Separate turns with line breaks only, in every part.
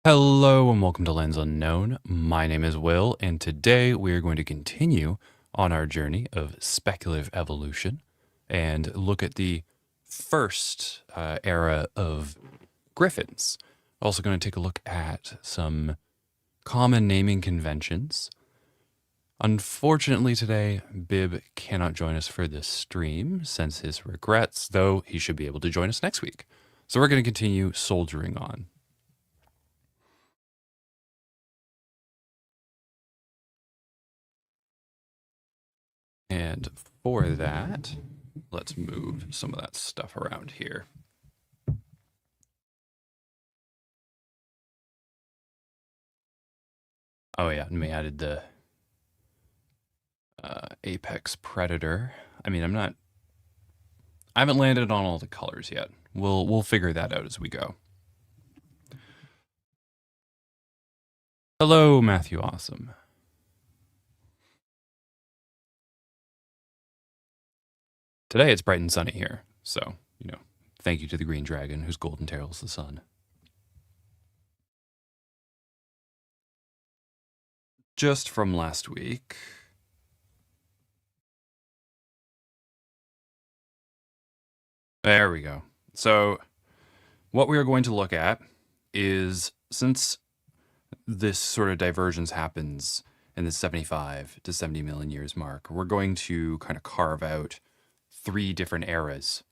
Hello and welcome to Lands Unknown. My name is Will, and today we are going to continue on our journey of speculative evolution and look at the first era of gryphons. Also, going to take a look at some common naming conventions. Unfortunately, today, Bib cannot join us for this stream, sends his regrets, though he should be able to join us next week. So we're going to continue soldiering on. And for that, let's move some of that stuff around here. Oh yeah, and we added the Apex Predator. I mean, I haven't landed on all the colors yet. We'll figure that out as we go. Hello, Matthew Awesome. Today it's bright and sunny here, so, thank you to the Green Dragon, whose golden tails the sun. Just from last week. There we go. So, what we are going to look at is, since this sort of divergence happens in the 75 to 70 million years mark, we're going to kind of carve out 3 different eras.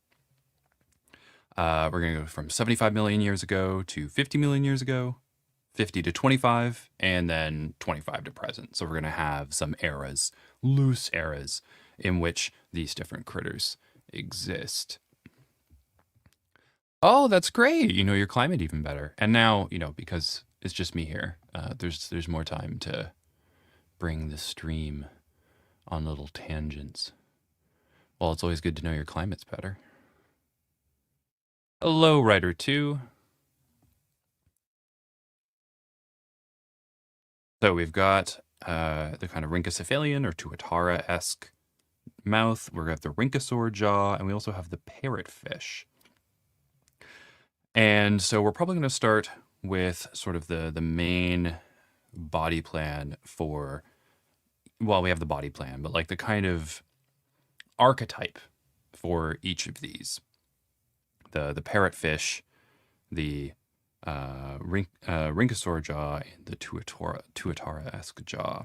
We're going to go from 75 million years ago to 50 million years ago, 50 to 25, and then 25 to present. So we're going to have some eras, loose eras, in which these different critters exist. Oh, that's great. You know your climate even better. And now, because it's just me here, there's more time to bring the stream on little tangents. Well, it's always good to know your climate's better. Hello, Writer 2. So we've got the kind of rhynchocephalian or tuatara-esque mouth. We're going to have the rhynchosaur jaw, and we also have the parrotfish. And so we're probably going to start with sort of the main body plan for, well, we have the body plan, but like the kind of archetype for each of these. The parrotfish, the rhynchosaur jaw, and the tuatara-esque jaw.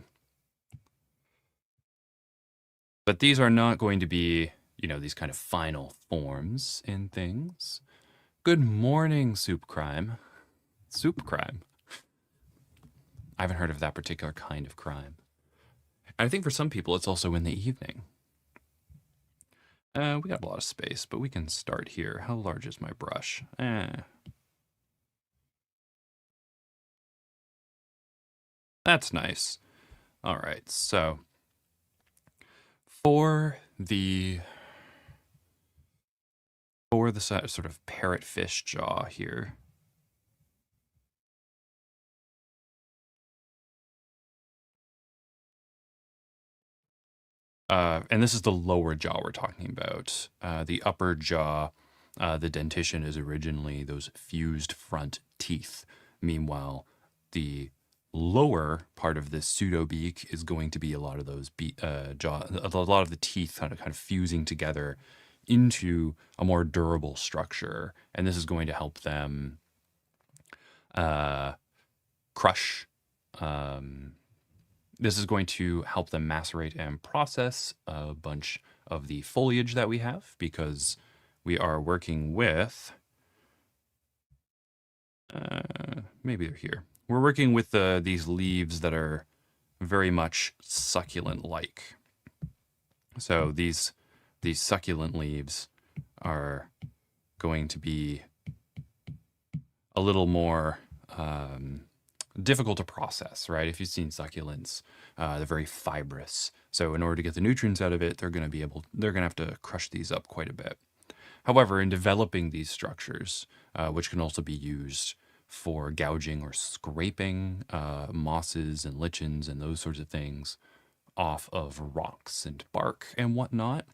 But these are not going to be, these kind of final forms in things. Good morning, Soup Crime. Soup Crime. I haven't heard of that particular kind of crime. And I think for some people it's also in the evening. We got a lot of space, but we can start here. How large is my brush? That's nice. All right, so for the sort of parrotfish jaw here, and this is the lower jaw we're talking about. The upper jaw, the dentition is originally those fused front teeth. Meanwhile, the lower part of this pseudo beak is going to be a lot of those jaw, a lot of the teeth kind of fusing together into a more durable structure, and this is going to help them crush. This is going to help them macerate and process a bunch of the foliage that we have, because we are working with, maybe they're here. We're working with these leaves that are very much succulent-like. So these succulent leaves are going to be a little more difficult to process, right? If you've seen succulents, they're very fibrous. So in order to get the nutrients out of it, they're going to have to crush these up quite a bit. However, in developing these structures, which can also be used for gouging or scraping mosses and lichens and those sorts of things off of rocks and bark and whatnot,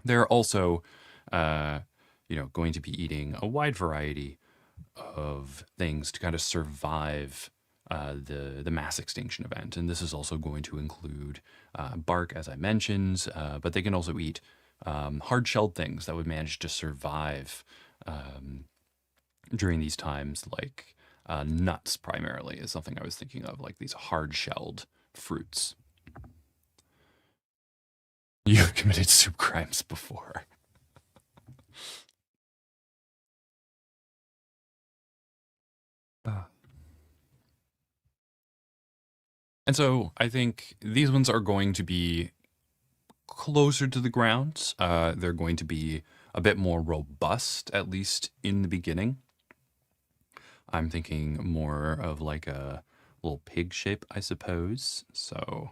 they're also, going to be eating a wide variety of things to kind of survive the mass extinction event. And this is also going to include bark, as I mentioned, but they can also eat hard-shelled things that would manage to survive during these times, like nuts primarily is something I was thinking of, like these hard-shelled fruits. You've committed soup crimes before. And so I think these ones are going to be closer to the ground. They're going to be a bit more robust, at least in the beginning. I'm thinking more of like a little pig shape, I suppose. So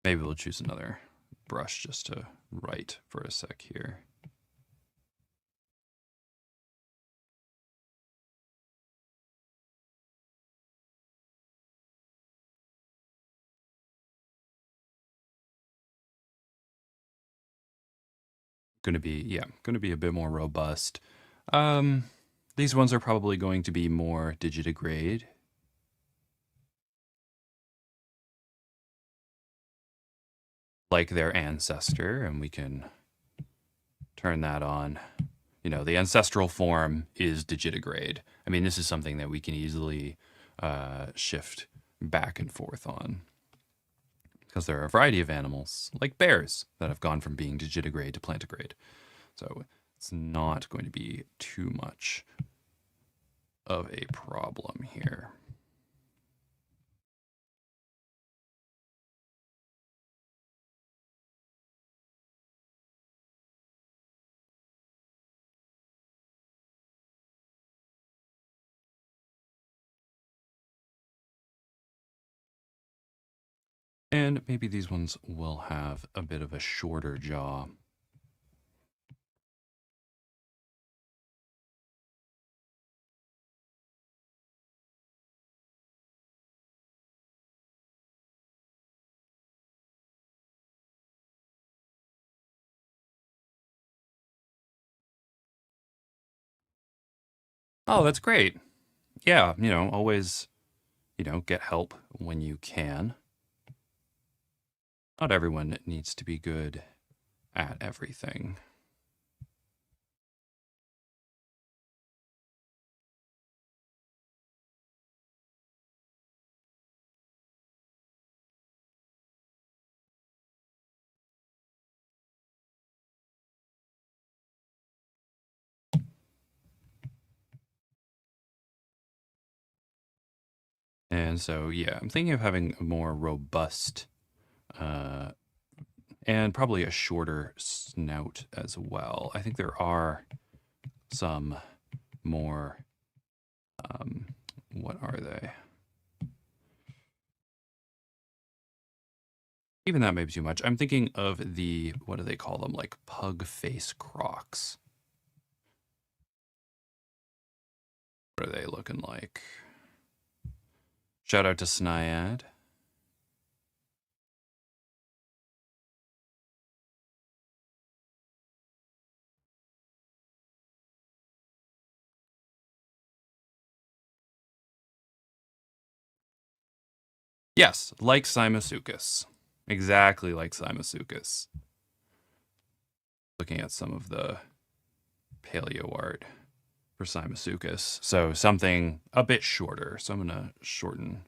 maybe we'll choose another brush just to write for a sec here. Going to be a bit more robust. These ones are probably going to be more digitigrade. Like their ancestor, and we can turn that on. You know, the ancestral form is digitigrade. I mean, this is something that we can easily shift back and forth on, because there are a variety of animals, like bears, that have gone from being digitigrade to plantigrade. So it's not going to be too much of a problem here. And maybe these ones will have a bit of a shorter jaw. Oh, that's great. Yeah, always, get help when you can. Not everyone needs to be good at everything. And so, yeah, I'm thinking of having a more robust uh, and probably a shorter snout as well. I think there are some more, what are they? Even that may be too much. I'm thinking of the, what do they call them? Like pug face crocs. What are they looking like? Shout out to Snyad. Yes, like Simosuchus. Exactly like Simosuchus. Looking at some of the paleo art for Simosuchus. So something a bit shorter. So I'm going to shorten.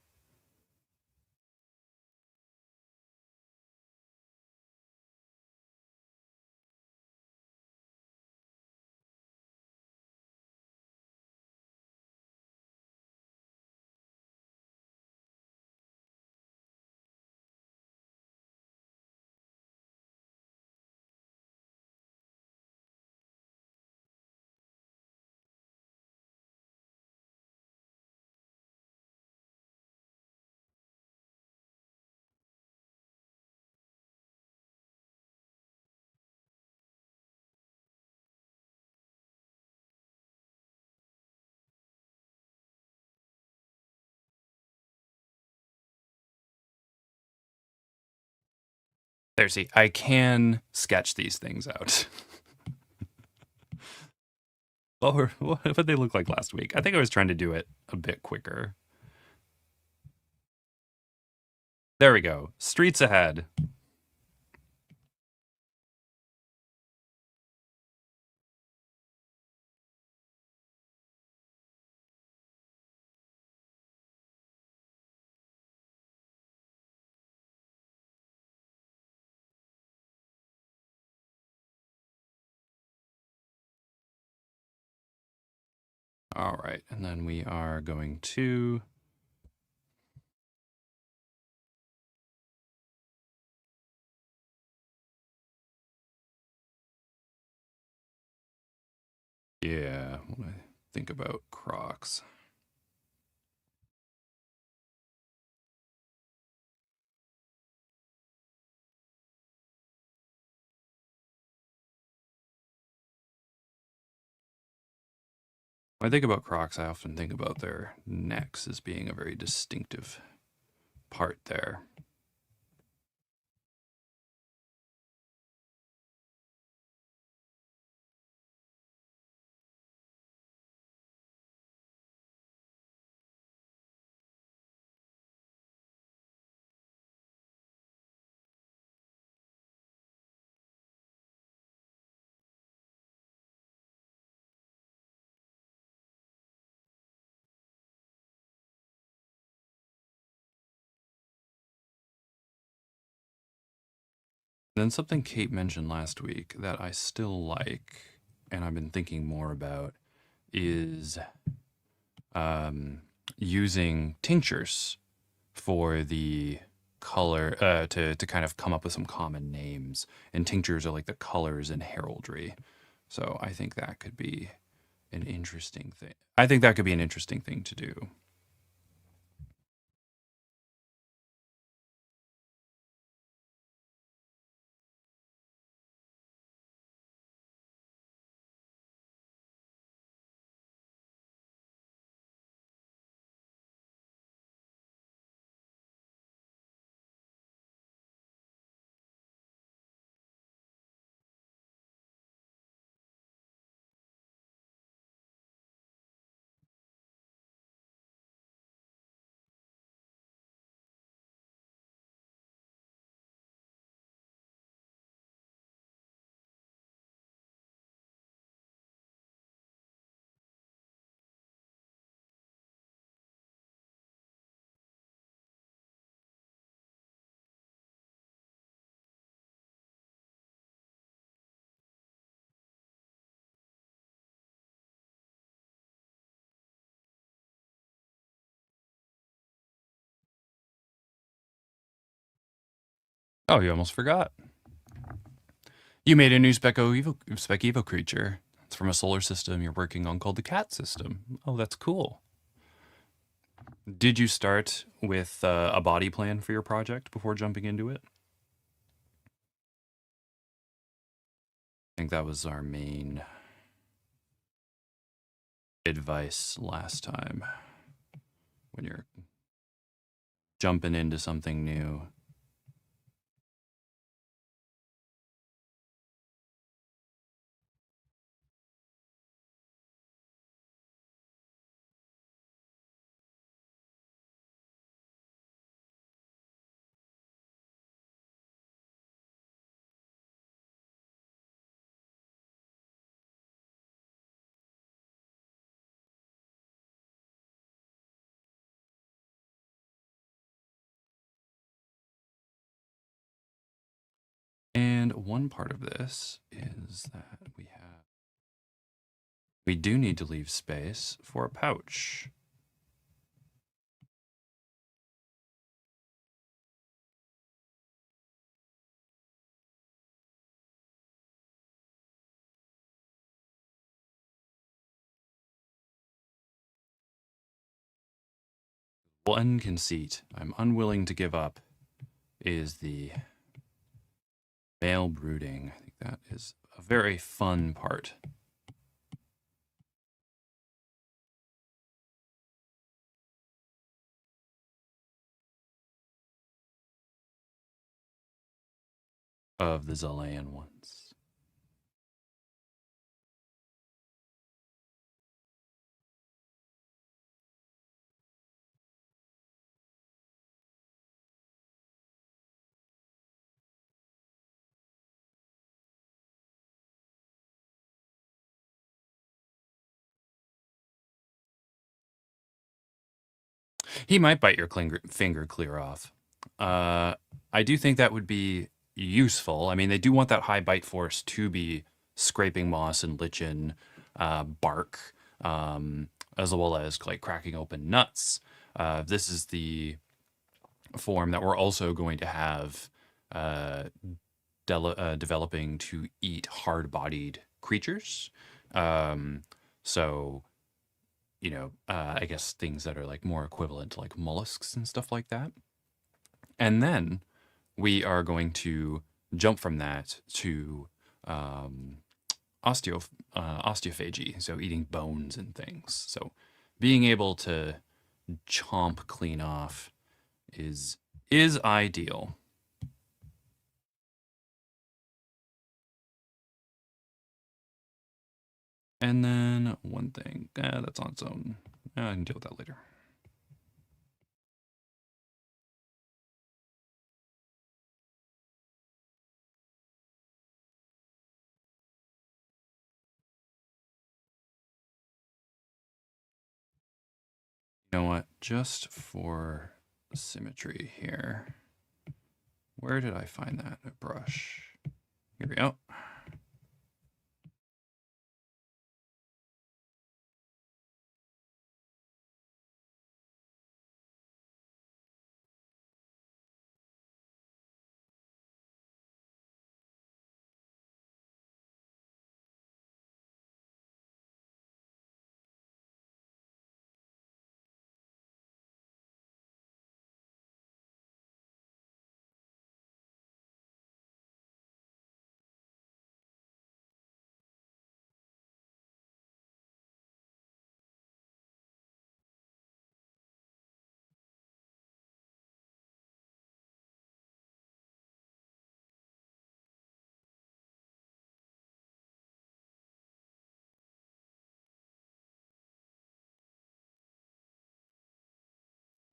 There, see, I can sketch these things out. What did they look like last week? I think I was trying to do it a bit quicker. There we go. Streets ahead. All right, and then we are going to... Yeah, when I think about Crocs. When I think about Crocs, I often think about their necks as being a very distinctive part there. Then something Kate mentioned last week that I still like, and I've been thinking more about, is using tinctures for the color to kind of come up with some common names. And tinctures are like the colors in heraldry. So I think that could be an interesting thing. I think that could be an interesting thing to do. Oh, you almost forgot. You made a new Spec Evo creature. It's from a solar system you're working on called the Cat system. Oh, that's cool. Did you start with a body plan for your project before jumping into it? I think that was our main advice last time when you're jumping into something new. And one part of this is that we do need to leave space for a pouch. One conceit I'm unwilling to give up is the male brooding. I think that is a very fun part. of the Zaalean ones. He might bite your finger clear off. I do think that would be useful. I mean, they do want that high bite force to be scraping moss and lichen, bark, as well as like cracking open nuts. This is the form that we're also going to have uh, developing to eat hard-bodied creatures. Um, so I guess things that are like more equivalent to like mollusks and stuff like that. And then we are going to jump from that to um, osteophagy, so eating bones and things. So being able to chomp clean off is ideal. And then one thing, that's on its own. I can deal with that later. You know what? Just for symmetry here, where did I find that brush? Here we go.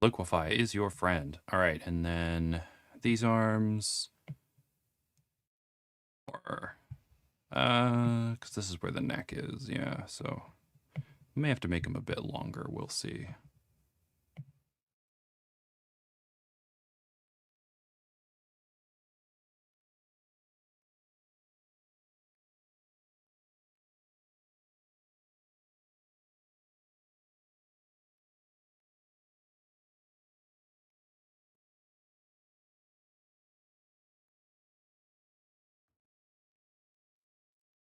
Liquefy is your friend. All right, and then these arms, or because this is where the neck is. Yeah, so we may have to make them a bit longer. We'll see.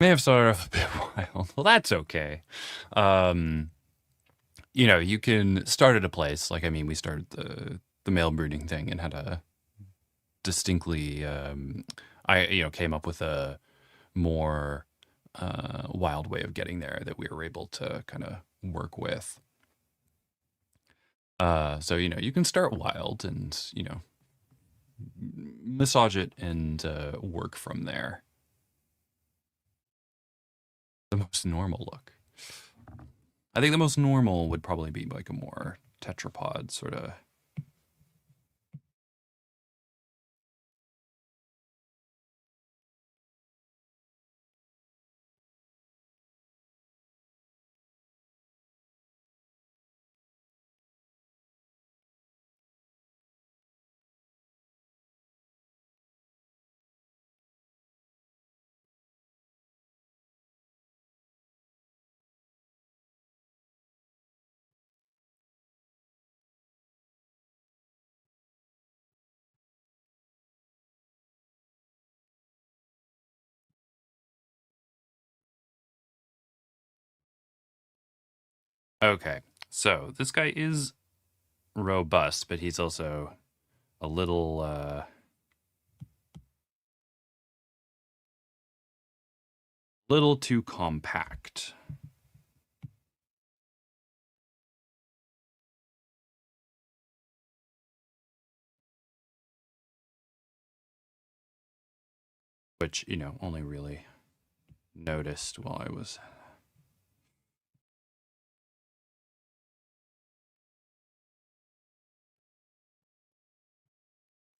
May have started off a bit wild. Well, that's okay. Um, you can start at a place. Like, I mean, we started the male brooding thing and had a distinctly. I came up with a more wild way of getting there that we were able to kind of work with. So you can start wild and massage it and work from there. The most normal look. I think the most normal would probably be like a more tetrapod sort of. Okay, so this guy is robust, but he's also a little too compact. which, you know, only really noticed while I was...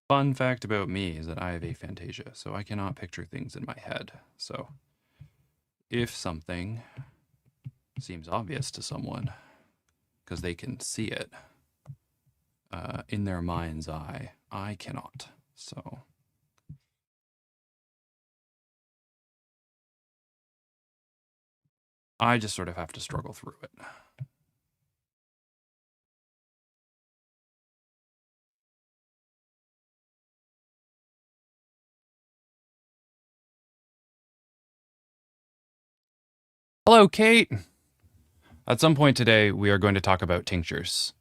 Fun fact about me is that I have aphantasia, so I cannot picture things in my head. So if something seems obvious to someone, because they can see it in their mind's eye, I cannot. So I just sort of have to struggle through it. Hello, Kate. At some point today, we are going to talk about tinctures.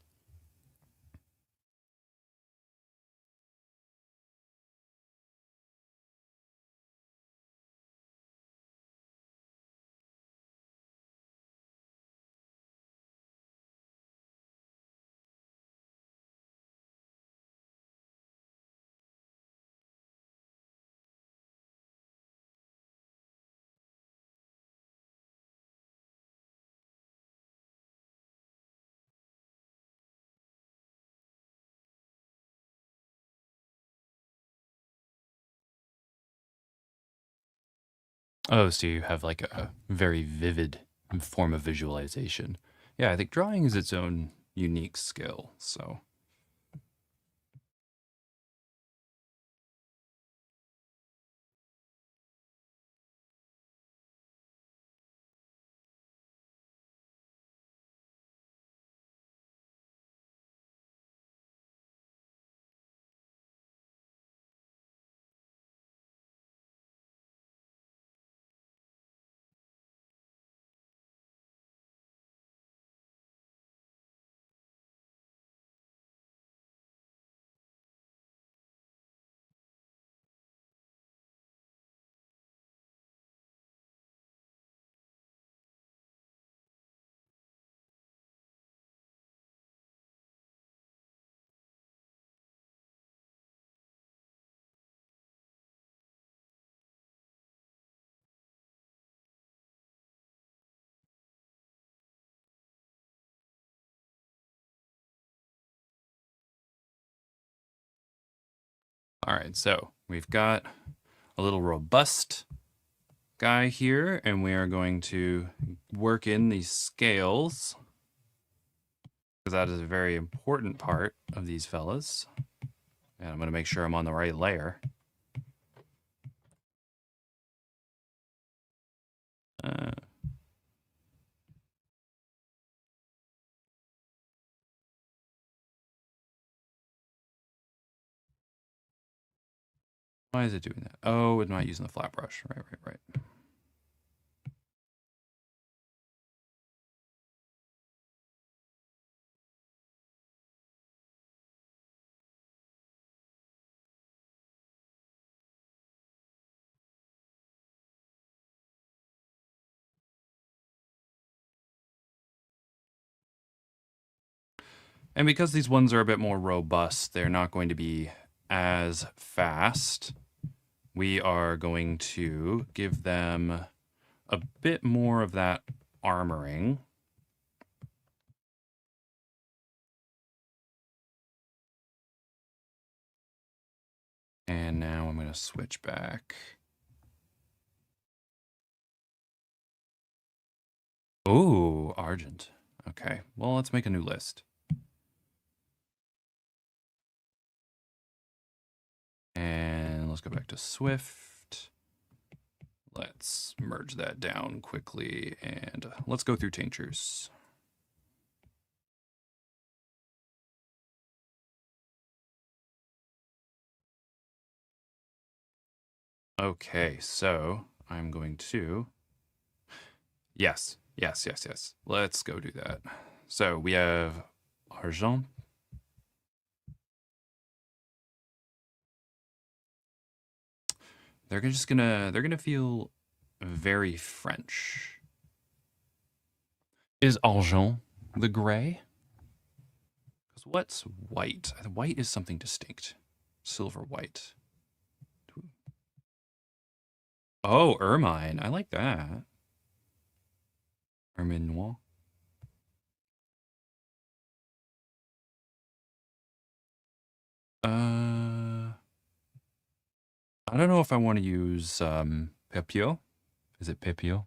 Oh, so you have like a very vivid form of visualization. Yeah, I think drawing is its own unique skill, so... All right, so we've got a little robust guy here, and we are going to work in these scales, because that is a very important part of these fellas. And I'm going to make sure I'm on the right layer. Why is it doing that? Oh, it's not using the flat brush. Right. And because these ones are a bit more robust, they're not going to be as fast. We are going to give them a bit more of that armoring. And now I'm going to switch back. Ooh, Argent. Okay, well, let's make a new list. And let's go back to Swift. Let's merge that down quickly, and let's go through tinctures. Okay, so I'm going to... Yes. Let's go do that. So we have Argent. They're gonna feel very French. Is Argent the gray? Because what's white? White is something distinct. Silver white. Oh, ermine. I like that. Ermine noir. I don't know if I want to use Pepio. Is it Pepio?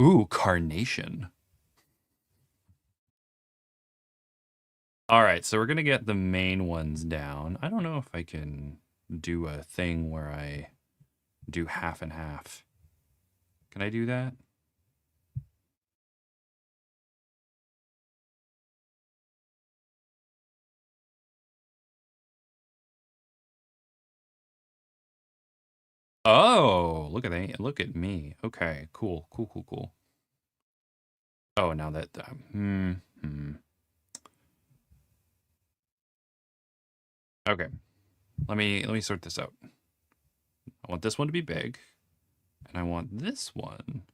Ooh, carnation. All right, so we're gonna get the main ones down. I don't know if I can do a thing where I do half and half. Can I do that? Oh, look at me. Okay, cool, cool, cool, cool. Oh, now that Okay, let me sort this out. I want this one to be big, and I want this one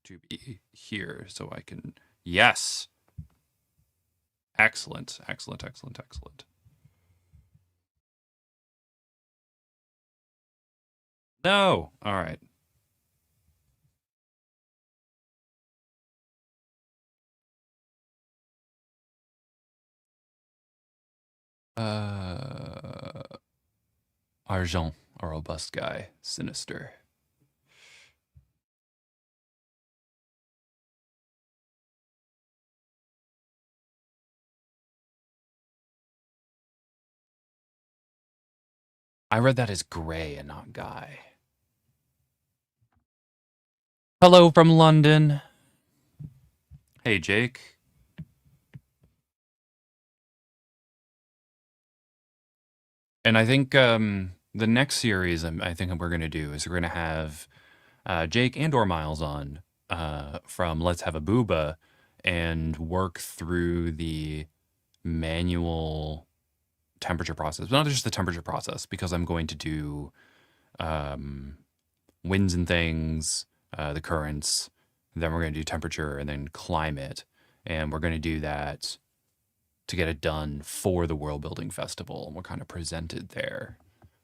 to be here so I can. Yes, excellent, excellent, excellent, excellent. No, all right. Uh, Argent, a robust guy, sinister. I read that as gray and not guy. Hello from London. Hey, Jake. And I think the next series I think we're going to do is we're going to have Jake and or Miles on from Let's Have a Booba and work through the manual temperature process. But not just the temperature process, because I'm going to do um, winds and things, the currents. Then we're going to do temperature and then climate. And we're going to do that to get it done for the World Building Festival. And we'll kind of present it there.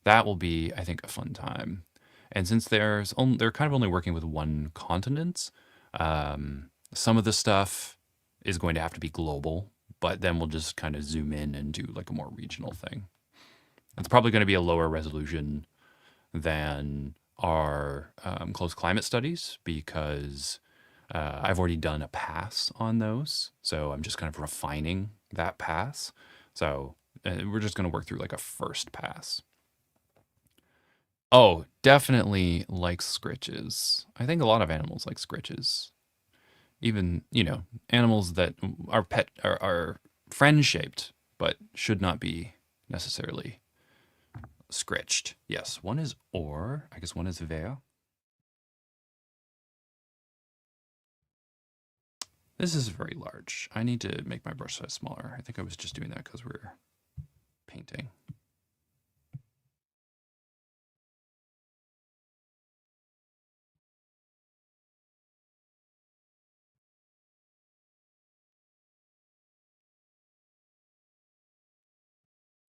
That will be, I think, a fun time. And since they're kind of only working with one continent, some of the stuff is going to have to be global, but then we'll just kind of zoom in and do like a more regional thing. It's probably going to be a lower resolution than our close climate studies because I've already done a pass on those. So I'm just kind of refining that pass. So we're just going to work through like a first pass. Oh, definitely like scritches. I think a lot of animals like scritches. Even, animals that are are friend shaped, but should not be necessarily scritched. Yes, one is or, I guess one is ver. This is very large. I need to make my brush size smaller. I think I was just doing that because we're painting.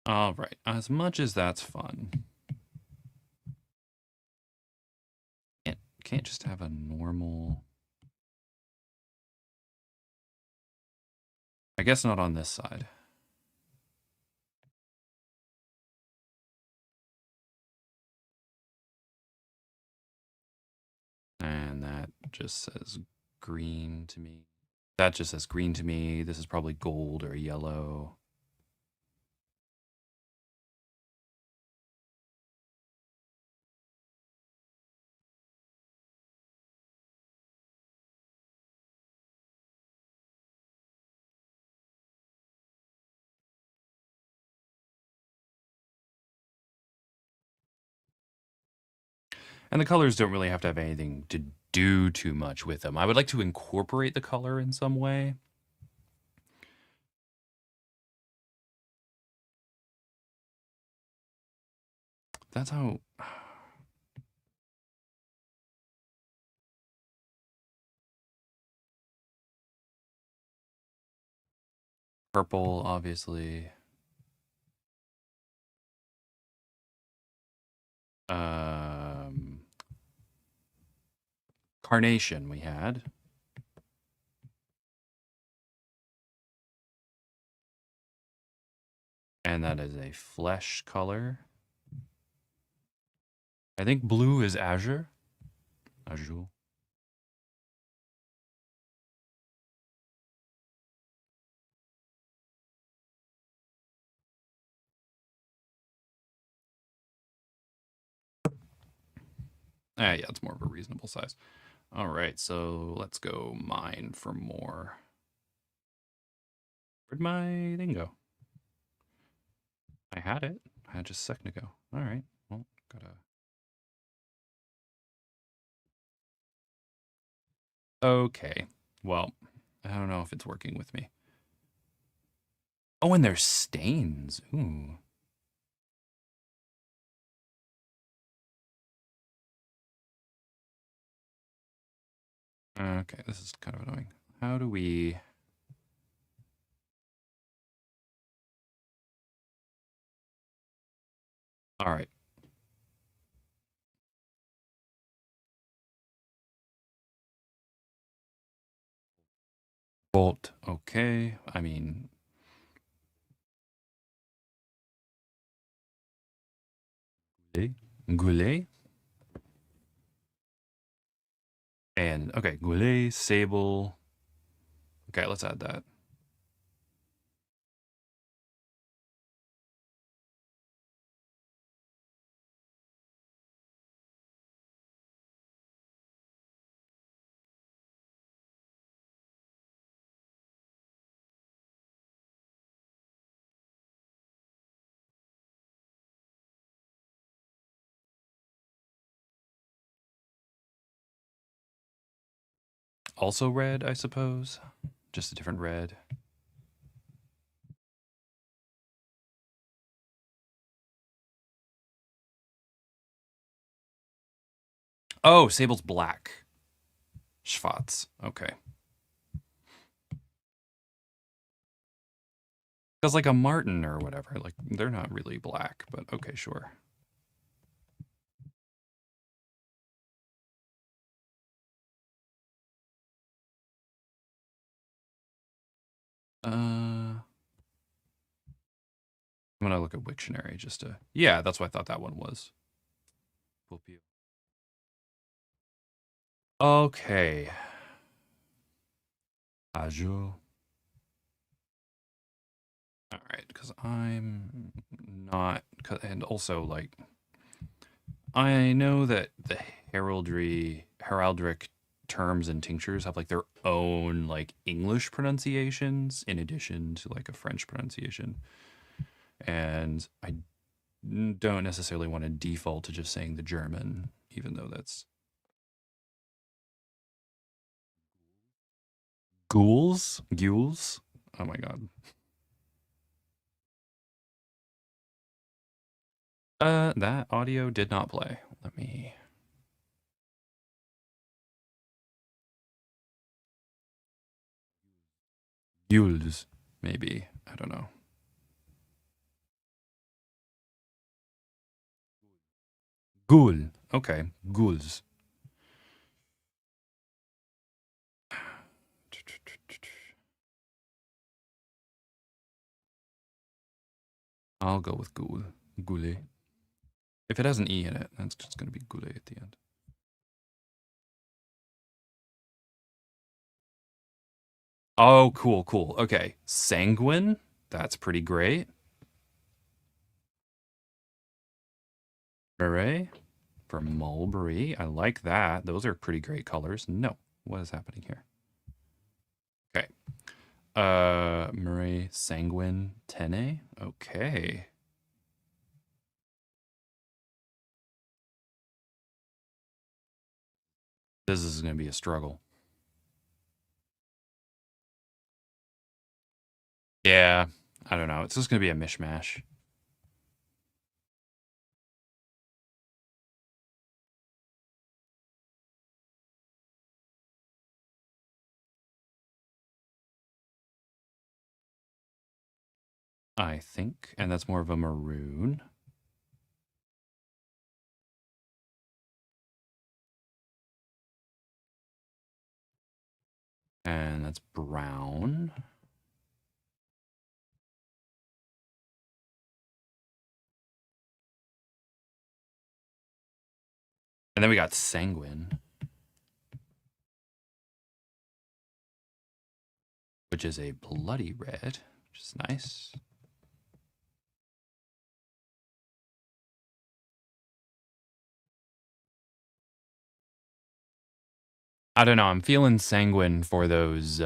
All right, as much as that's fun, can't just have a normal. I guess not on this side. And that just says green to me. That just says green to me. This is probably gold or yellow. And the colors don't really have to have anything to do too much with them. I would like to incorporate the color in some way. That's how. Purple, obviously. Carnation we had. And that is a flesh color. I think blue is azure. Azure. Yeah, it's more of a reasonable size. All right, so let's go mine for more. Where'd my thing go? I had it. I had just a second ago. All right. Well, gotta. Okay. Well, I don't know if it's working with me. Oh, and there's stains. Ooh. Okay, this is kind of annoying. How do we... All right. Bolt. Okay. I mean... Goulet? And, okay, Goulet, Sable. Okay, let's add that. Also red, I suppose. Just a different red. Oh, Sable's black. Schwarz. Okay. Because like a Martin or whatever, like they're not really black, but okay, sure. I'm gonna look at Wiktionary just to... Yeah, that's what I thought that one was. Okay. Azure. All right, because I'm not... And also, like... I know that the heraldic terms and tinctures have like their own like English pronunciations in addition to like a French pronunciation. And I don't necessarily want to default to just saying the German, even though that's... Ghouls? Ghouls? Oh my god. That audio did not play. Let me... Ghouls, maybe. I don't know. Ghoul. Okay, ghouls. I'll go with ghoul. Goulet. If it has an E in it, that's just going to be goulet at the end. Oh, cool, cool. Okay. Sanguine. That's pretty great. Hooray. For mulberry. I like that. Those are pretty great colors. No. What is happening here? Okay. Murray Sanguine Tene. Okay. This is going to be a struggle. Yeah. I don't know. It's just going to be a mishmash. I think, and that's more of a maroon. And that's brown. And then we got sanguine, which is a bloody red, which is nice. I don't know. I'm feeling sanguine for those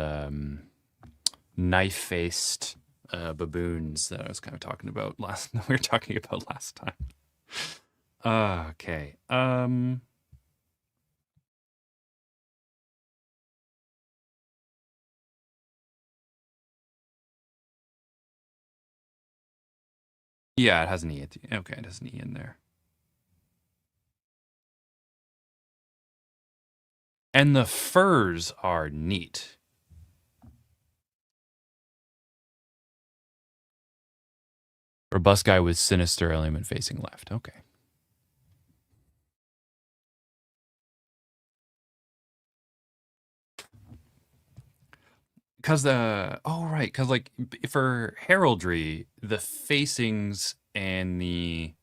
knife-faced baboons that I was kind of talking about last. We were talking about last time. Okay. Yeah, it has an E. Okay, it has an E in there. And the furs are neat. Robust guy with sinister element facing left. Okay. Because because like for heraldry, the facings and the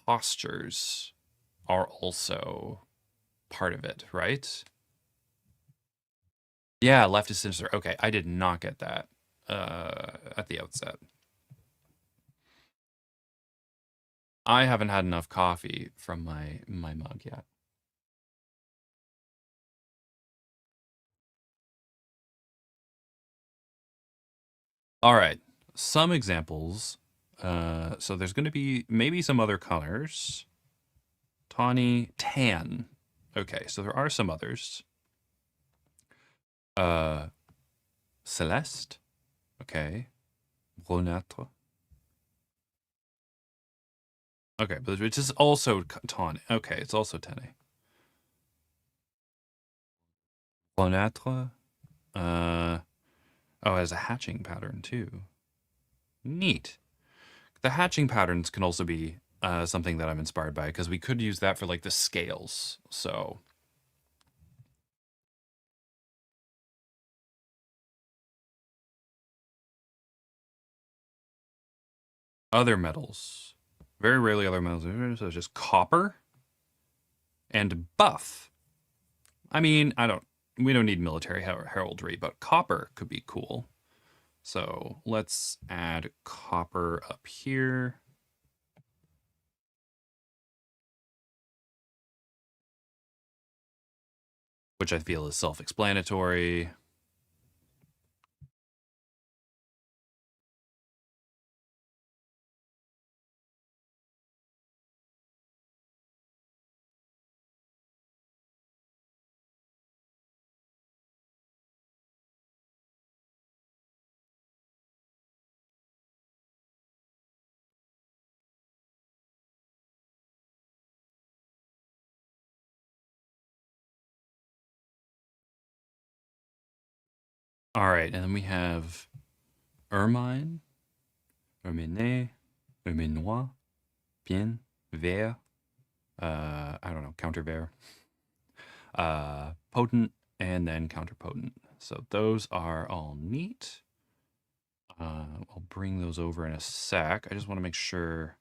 postures are also part of it, right? Yeah, left is sinister. Okay, I did not get that at the outset. I haven't had enough coffee from my mug yet. All right, some examples. So there's going to be maybe some other colors. Tawny, tan. Okay, so there are some others. Uh, Celeste. Okay. Brunâtre. Okay, but which is also tawny. Okay, it's also tanny. Brunâtre. Oh, it has a hatching pattern too. Neat. The hatching patterns can also be something that I'm inspired by because we could use that for like the scales. So other metals, very rarely other metals, so just copper and buff. I mean, we don't need military heraldry, but copper could be cool. So let's add copper up here. Which I feel is self-explanatory. All right, and then we have ermine, erminé, erminois, bien, vert, I don't know, countervert, potent, and then counterpotent. So those are all neat. I'll bring those over in a sec. I just want to make sure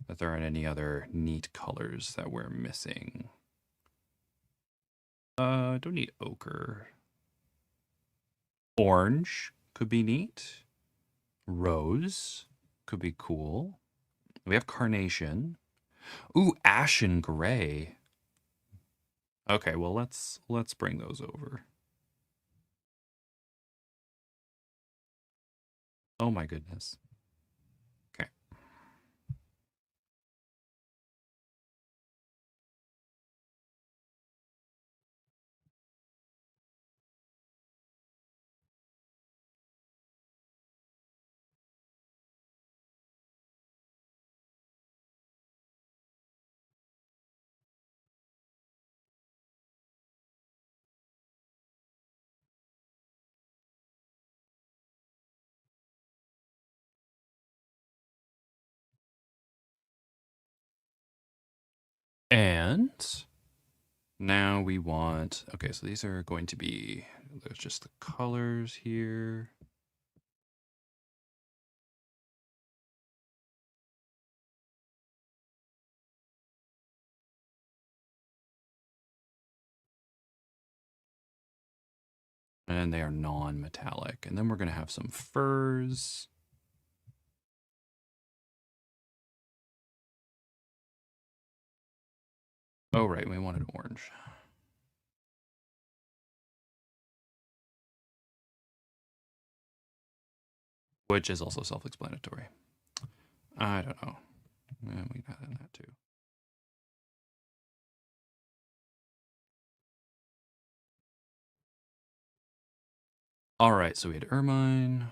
that there aren't any other neat colors that we're missing. Don't need ochre. Orange could be neat. Rose could be cool. We have carnation. Ooh, ashen gray. Okay, well let's bring those over. Oh my goodness. Okay. And now we want, okay, so these are going to be, there's just the colors here. And they are non-metallic. And then we're going to have some furs. Oh, right, we wanted orange. Which is also self-explanatory. I don't know. Yeah, we got that too. All right, so we had ermine.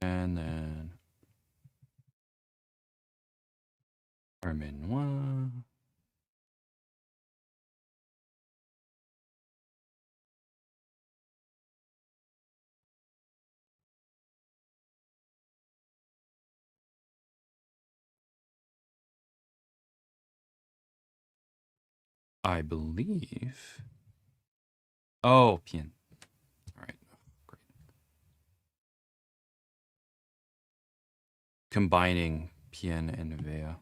And then Armenois. I believe. Oh, Pien. All right, great. Combining Pien and Vea.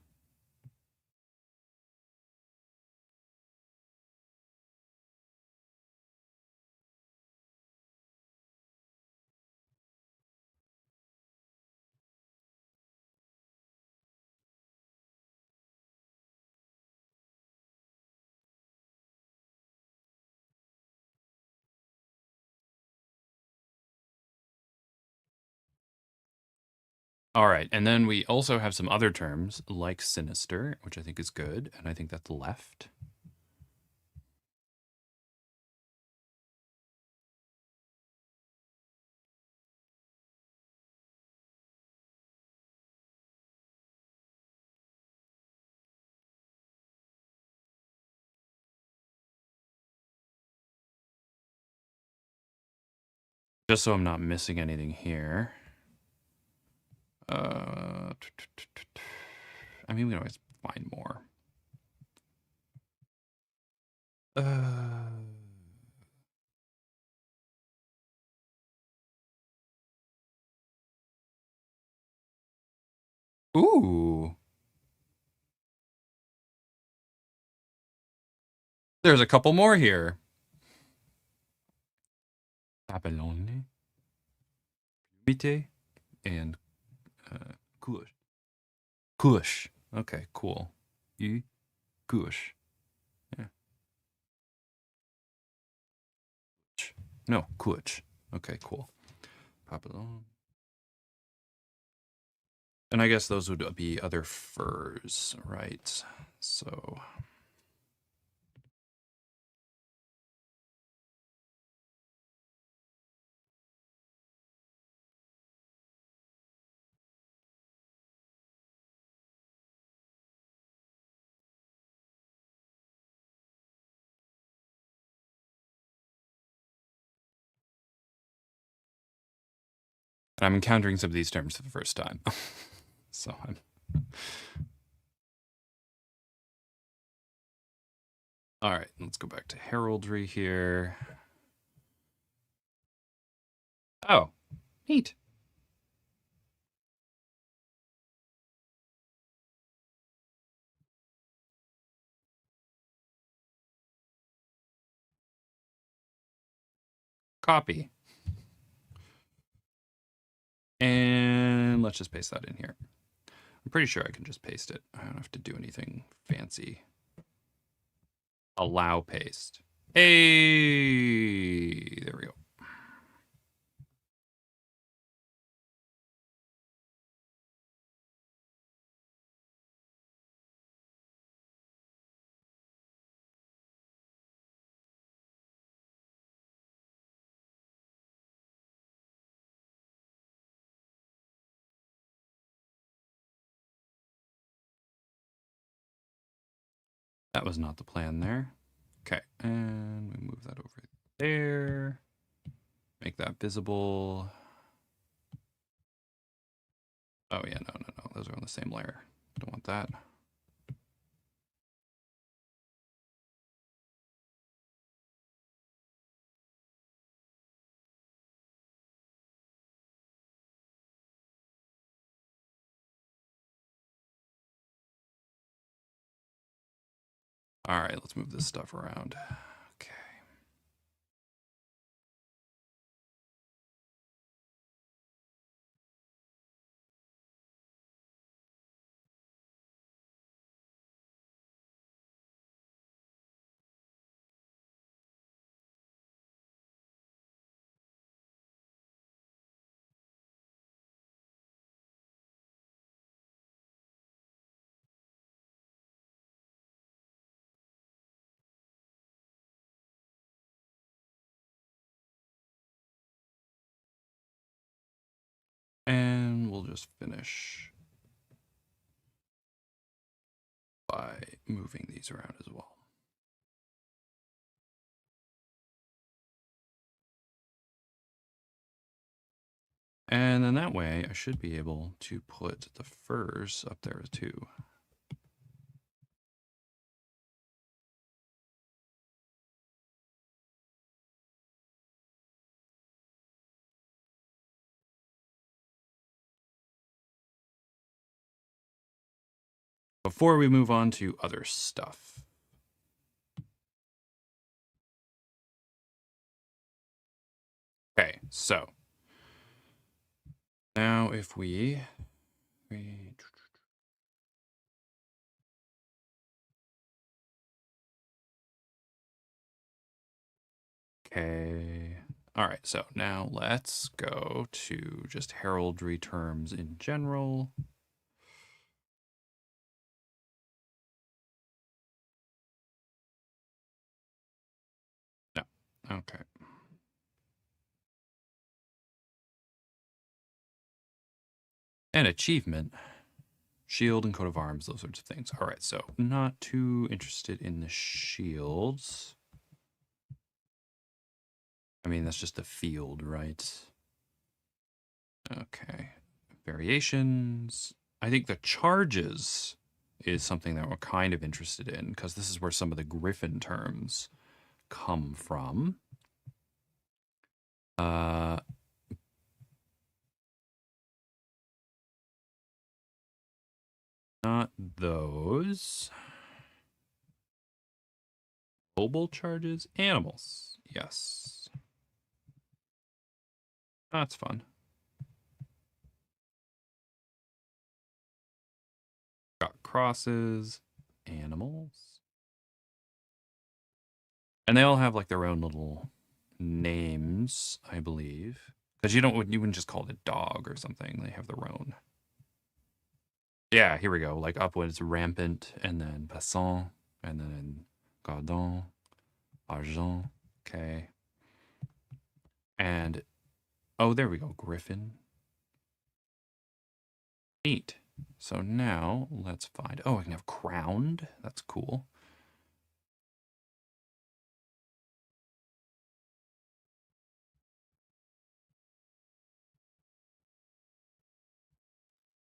All right, and then we also have some other terms like sinister, which I think is good, and I think that's left. Just so I'm not missing anything here. I mean, we can always find more. Ooh. There's a couple more here. Papillon, Vite, and Kush. Kush. Okay, cool. Kush. Yeah. No, Kush. Okay, cool. Papillon. And I guess those would be other furs, right? So I'm encountering some of these terms for the first time. So I'm all right, let's go back to heraldry here. Oh, neat. Copy. And let's just paste that in here. I'm pretty sure I can just paste it. I don't have to do anything fancy. Allow paste. Hey, there we go. That was not the plan there. Okay, and we move that over there. Make that visible. Oh yeah, no. Those are on the same layer. Don't want that. All right, let's move this stuff around. Okay. And we'll just finish by moving these around as well. And then that way, I should be able to put the furs up there too. Before we move on to other stuff. Okay, so now if we okay. All right, so now let's go to just heraldry terms in general. No, okay. And achievement, shield and coat of arms, those sorts of things. All right, so not too interested in the shields. I mean, that's just the field, right? Okay. Variations. I think the charges is something that we're kind of interested in because this is where some of the griffin terms come from. Not those. Mobile charges, animals. Yes. That's fun. Got crosses, animals. And they all have like their own little names, I believe. Because you wouldn't just call it a dog or something. They have their own. Yeah, here we go. Like upwards, rampant, and then passant, and then gardon, argent. Okay. And oh, there we go. Griffin. Neat. So now let's find. Oh, I can have crowned. That's cool.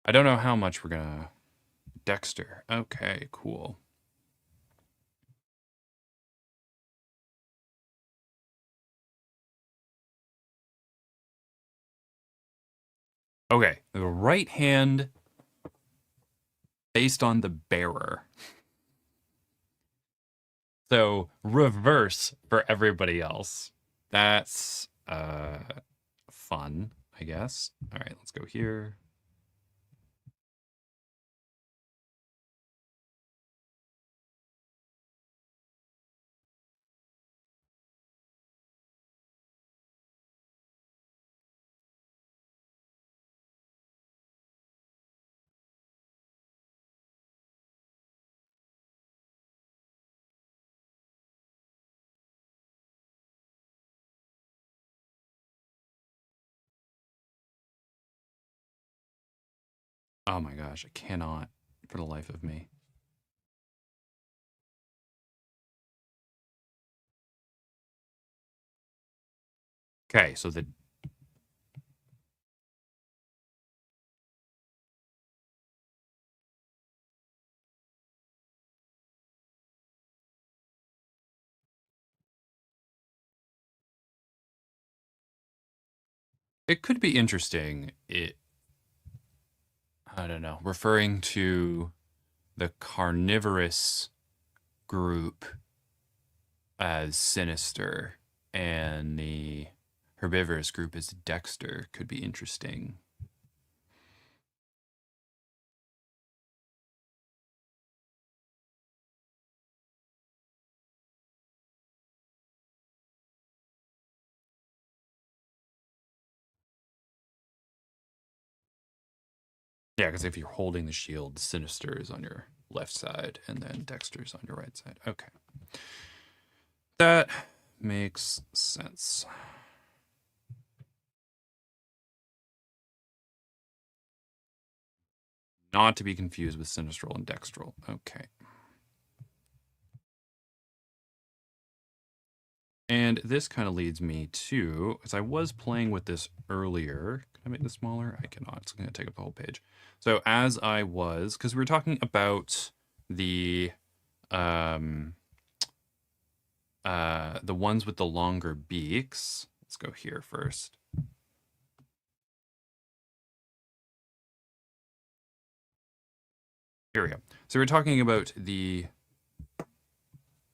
I don't know how much we're gonna. Dexter. Okay, cool. Okay, the right hand based on the bearer. So reverse for everybody else. That's fun, I guess. All right, let's go here. Oh my gosh, I cannot for the life of me. Okay, so the it could be interesting. I don't know, referring to the carnivorous group as sinister and the herbivorous group as dexter could be interesting. Yeah, because if you're holding the shield, sinister is on your left side and then dexter's on your right side. Okay. That makes sense. Not to be confused with sinistral and dextral. Okay. And this kind of leads me to, as I was playing with this earlier, can I make this smaller? I cannot. It's going to take up the whole page. So as I was, because we were talking about the ones with the longer beaks. Let's go here first. Here we go. So we're talking about the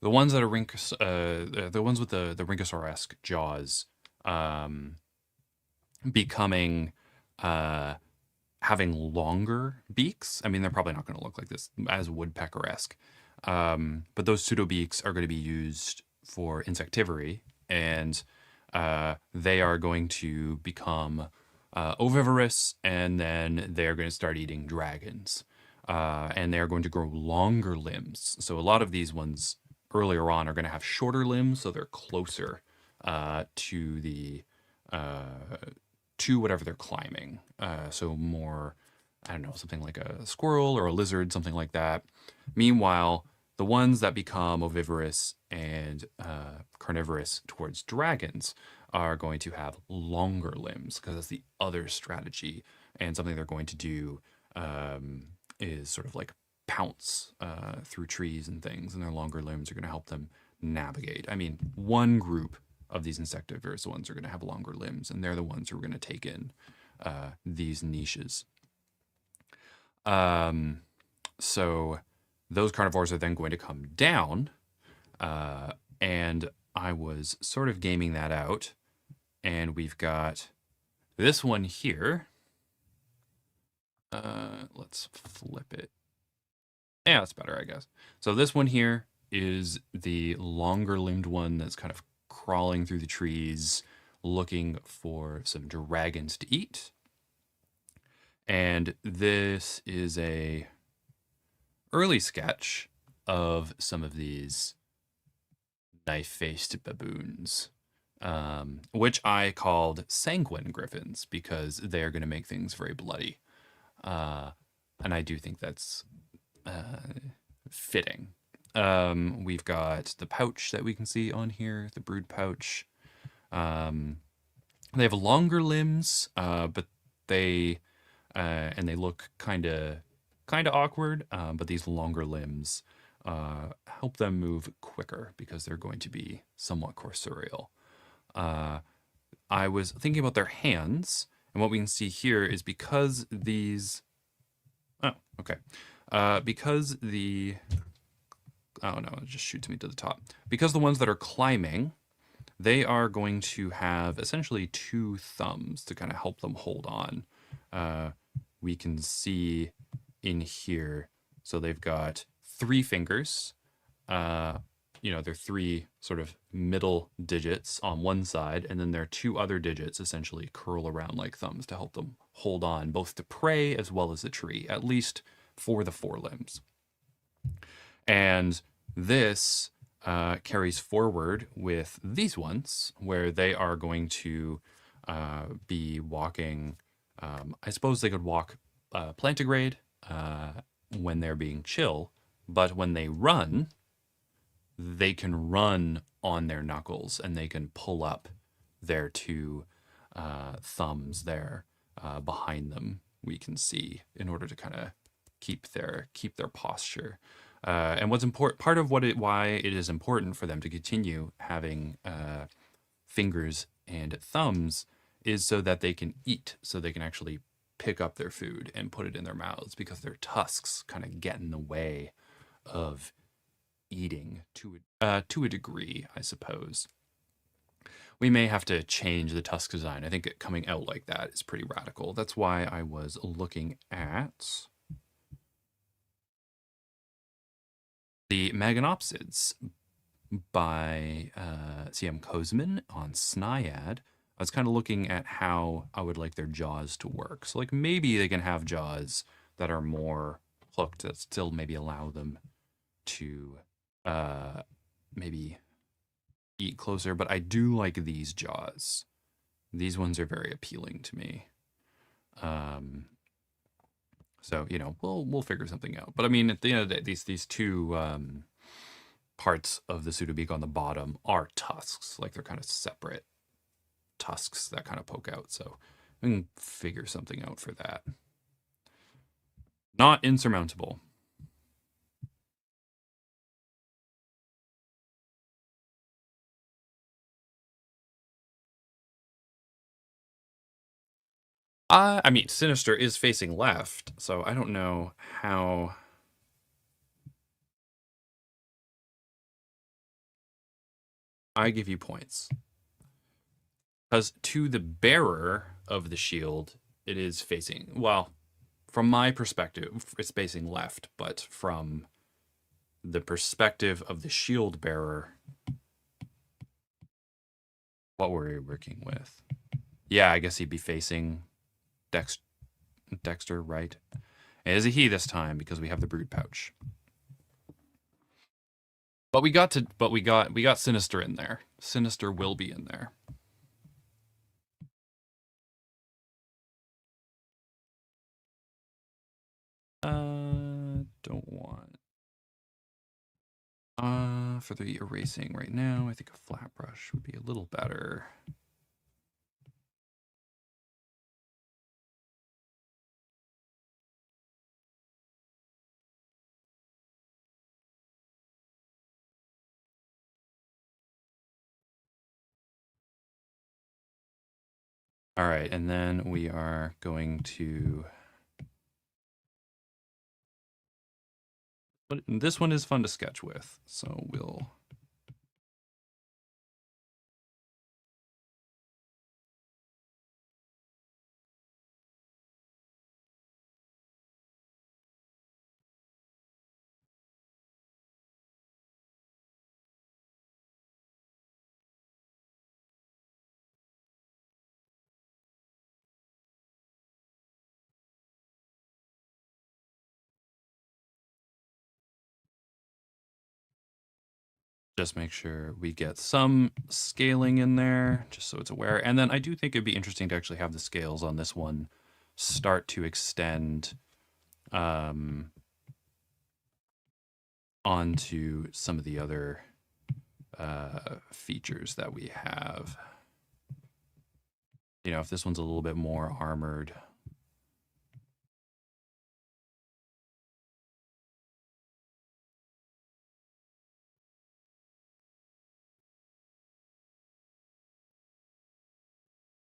ones that are the ones with the Rhynchosaur-esque jaws, becoming having longer beaks. I mean, they're probably not going to look like this as woodpecker-esque, but those pseudo beaks are going to be used for insectivory, and they are going to become ovivorous, and then they're going to start eating dragons, and they're going to grow longer limbs. So a lot of these ones earlier on are going to have shorter limbs, so they're closer to the to whatever they're climbing. So more, I don't know, something like a squirrel or a lizard, something like that. Meanwhile, the ones that become ovivorous and carnivorous towards dragons are going to have longer limbs, because that's the other strategy. And something they're going to do is sort of like pounce through trees and things, and their longer limbs are going to help them navigate. I mean, one group of these insectivores, the ones who are going to have longer limbs, and they're the ones who are going to take in these niches. So those carnivores are then going to come down, and I was sort of gaming that out, and we've got this one here. Let's flip it. Yeah, that's better, I guess. So this one here is the longer limbed one that's kind of crawling through the trees looking for some dragons to eat. And this is a early sketch of some of these knife-faced baboons, which I called sanguine gryphons because they're going to make things very bloody. And I do think that's fitting. We've got the pouch that we can see on here, the brood pouch. They have longer limbs, but they look kind of awkward. But these longer limbs help them move quicker because they're going to be somewhat cursorial. I was thinking about their hands, and what we can see here is because these. Oh, okay. Because the. Oh no, it just shoots me to the top. Because the ones that are climbing, they are going to have essentially two thumbs to kind of help them hold on. We can see in here, so they've got 3 fingers. They're 3 sort of middle digits on one side, and then their 2 other digits essentially curl around like thumbs to help them hold on both to prey as well as the tree, at least for the forelimbs. And this carries forward with these ones, where they are going to be walking. I suppose they could walk plantigrade when they're being chill, but when they can run on their knuckles, and they can pull up their two thumbs there behind them. We can see in order to kind of keep their posture. And what's important, part of why it is important for them to continue having fingers and thumbs is so that they can eat, so they can actually pick up their food and put it in their mouths, because their tusks kind of get in the way of eating to a degree, I suppose. We may have to change the tusk design. I think it coming out like that is pretty radical. That's why I was looking at the Meganopsids by C.M. Kozman on Snyad. I was kind of looking at how I would like their jaws to work. So like maybe they can have jaws that are more hooked, that still maybe allow them to maybe eat closer. But I do like these jaws. These ones are very appealing to me. So, you know, we'll figure something out. But I mean, at the end of the day, these two parts of the pseudobeak on the bottom are tusks. Like they're kind of separate tusks that kind of poke out. So we can figure something out for that. Not insurmountable. I mean, Sinister is facing left, so I don't know how. I give you points. Because to the bearer of the shield, it is facing, well, from my perspective, it's facing left, but from the perspective of the shield bearer, what were we working with? Yeah, I guess he'd be facing Dexter, right? It is a he this time because we have the brood pouch. But we got Sinister in there. Sinister will be in there. Don't want. For the erasing right now, I think a flat brush would be a little better. All right, and then we are going to. But this one is fun to sketch with, so we'll. Just make sure we get some scaling in there, just so it's aware. And then I do think it'd be interesting to actually have the scales on this one start to extend onto some of the other features that we have. You know, if this one's a little bit more armored.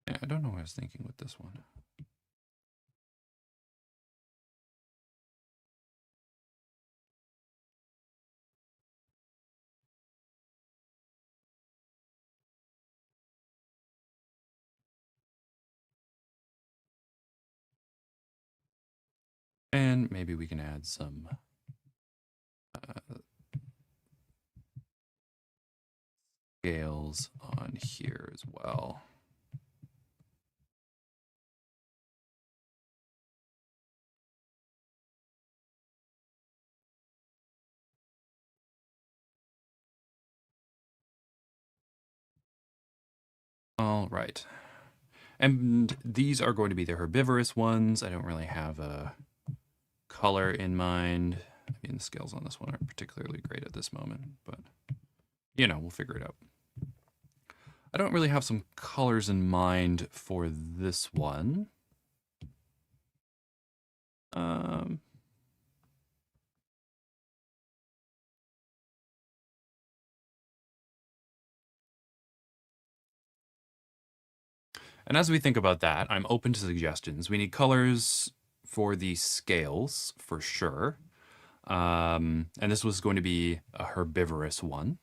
Yeah, I don't know what I was thinking with this one. And maybe we can add some scales on here as well. All right. And these are going to be the herbivorous ones. I don't really have a color in mind. I mean, the scales on this one aren't particularly great at this moment, but, you know, we'll figure it out. I don't really have some colors in mind for this one. Um, and as we think about that, I'm open to suggestions. We need colors for the scales for sure. And this was going to be a herbivorous one.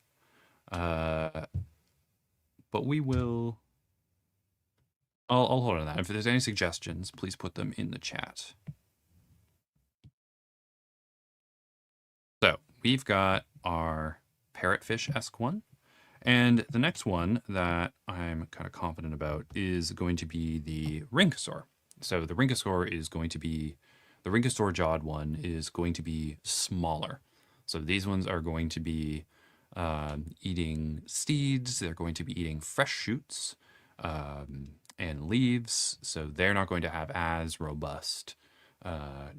But we will. I'll hold on that. If there's any suggestions, please put them in the chat. So we've got our parrotfish-esque one. And the next one that I'm kind of confident about is going to be the rhynchosaur. So the rhynchosaur is going to be, the rhynchosaur jawed one is going to be smaller. So these ones are going to be eating seeds, they're going to be eating fresh shoots and leaves. So they're not going to have as robust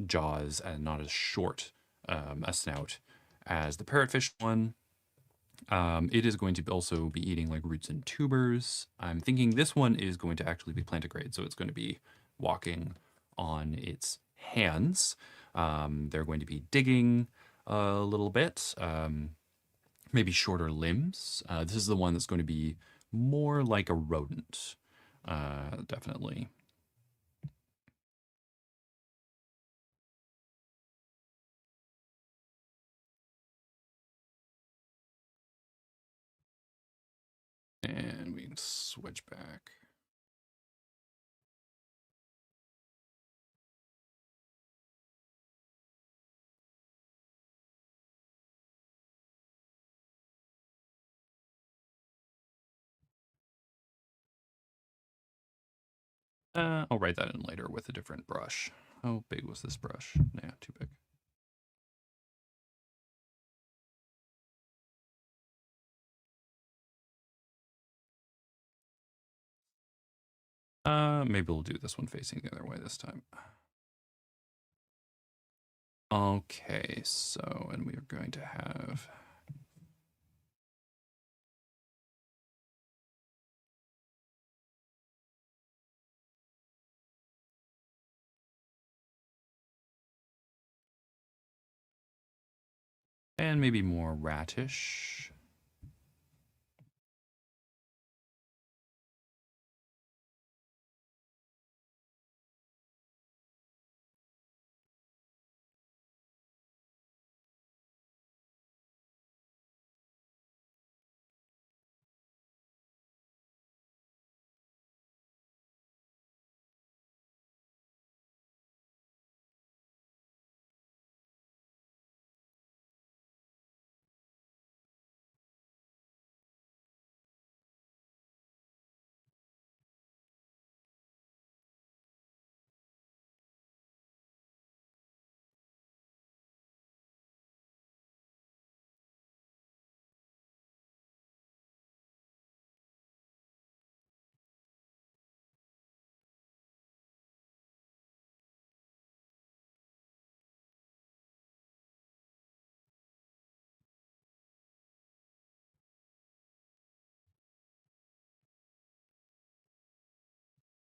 jaws and not as short a snout as the parrotfish one. It is going to also be eating like roots and tubers. I'm thinking this one is going to actually be plantigrade, so it's going to be walking on its hands. They're going to be digging a little bit, maybe shorter limbs. This is the one that's going to be more like a rodent, definitely. And we can switch back. I'll write that in later with a different brush. How big was this brush? Nah, too big. Maybe we'll do this one facing the other way this time. Okay, so, and we are going to have and maybe more ratish.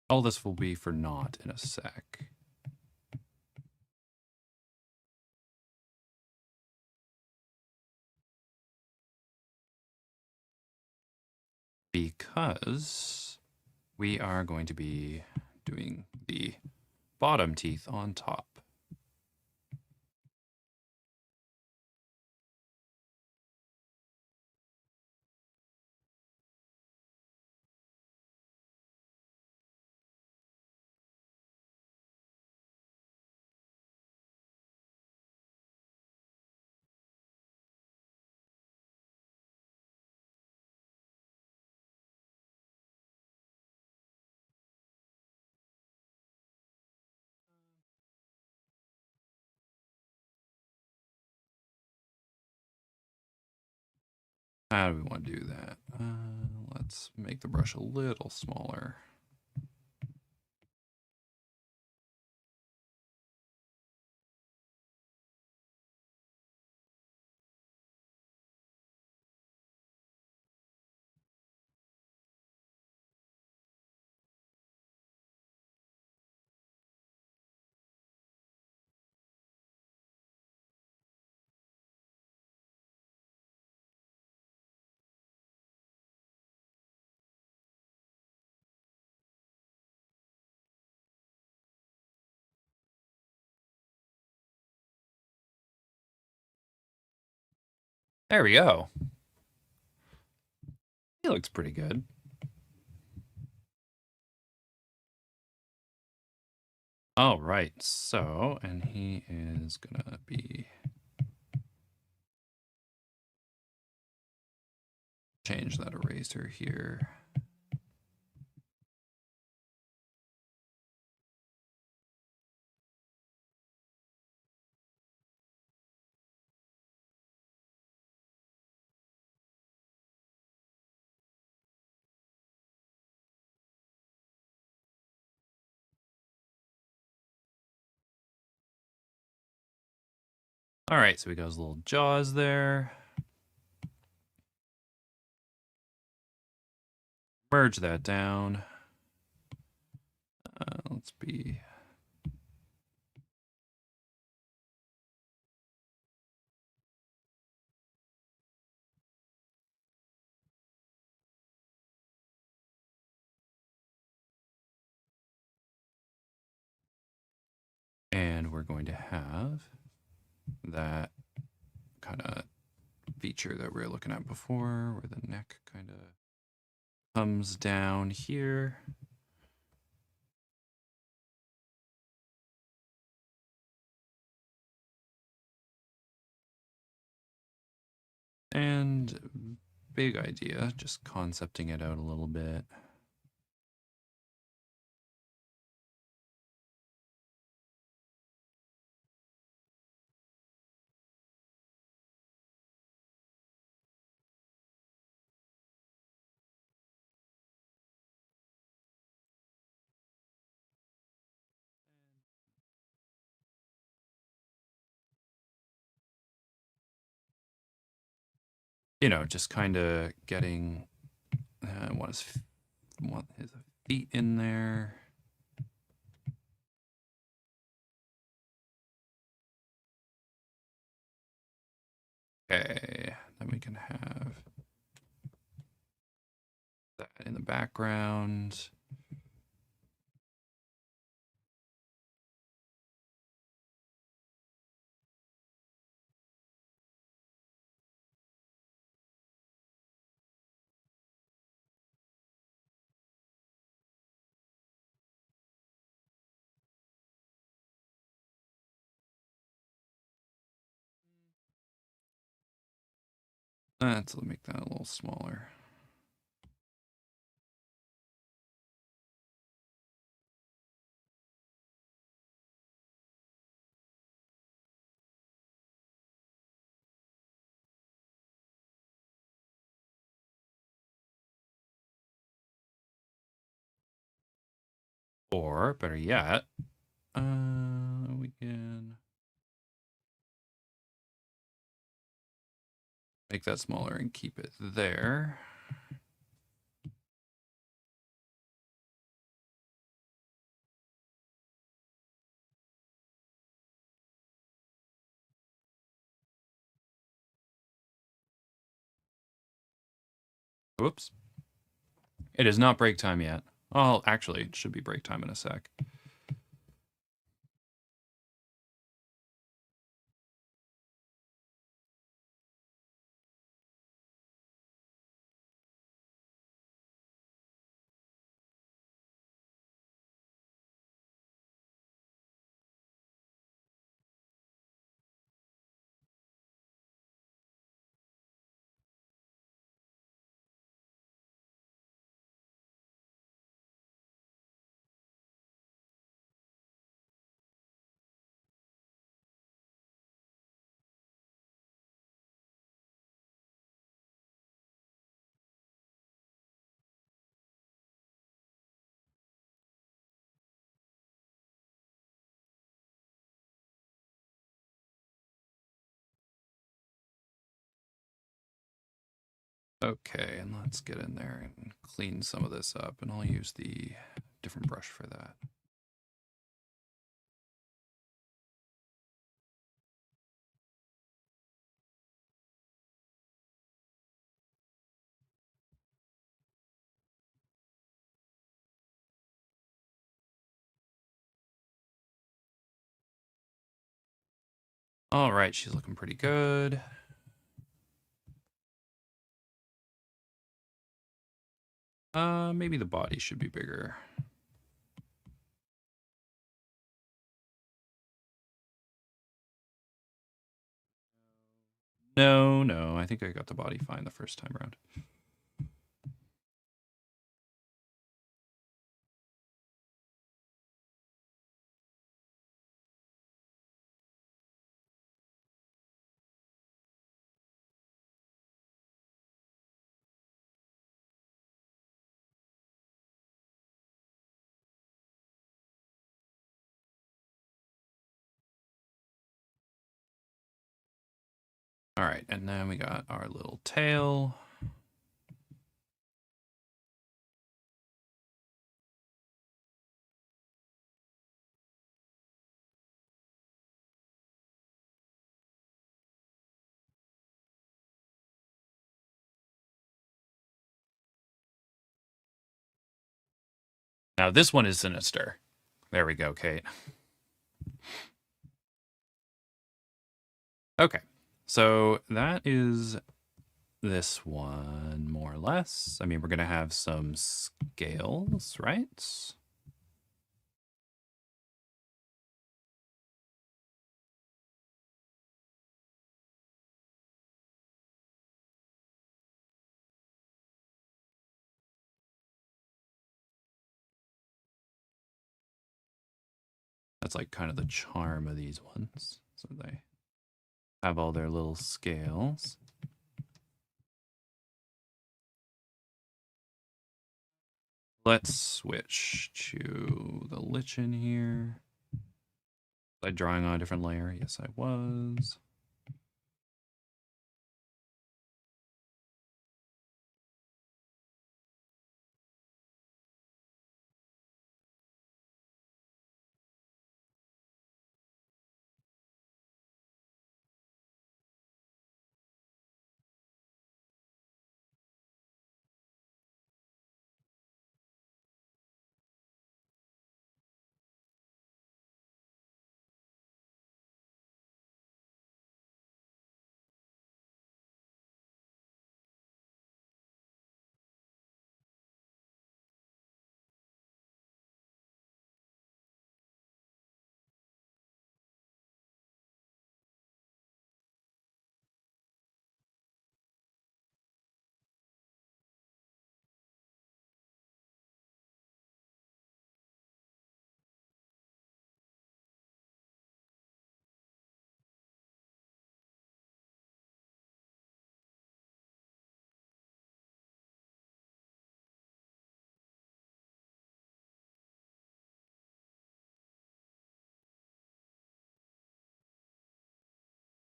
All this will be for naught in a sec. Because we are going to be doing the bottom teeth on top. How do we want to do that? Let's make the brush a little smaller. There we go. He looks pretty good. All right, so, and he is gonna be change that eraser here. All right, so we got his little jaws there. Merge that down. Let's be. And we're going to have that kind of feature that we were looking at before, where the neck kind of comes down here. And big idea, just concepting it out a little bit. You know, just kind of getting want his feet in there. Okay, then we can have that in the background. Let's make that a little smaller. Or better yet, we can make that smaller and keep it there. Whoops. It is not break time yet. Well, actually, it should be break time in a sec. Okay, and let's get in there and clean some of this up, and I'll use the different brush for that. All right, she's looking pretty good. Maybe the body should be bigger. No, I think I got the body fine the first time around. All right, and then we got our little tail. Now this one is sinister. There we go, Kate. Okay, so that is this one, more or less. I mean, we're going to have some scales, right? That's like kind of the charm of these ones. So they have all their little scales. Let's switch to the lichen here. Was I drawing on a different layer? Yes, I was.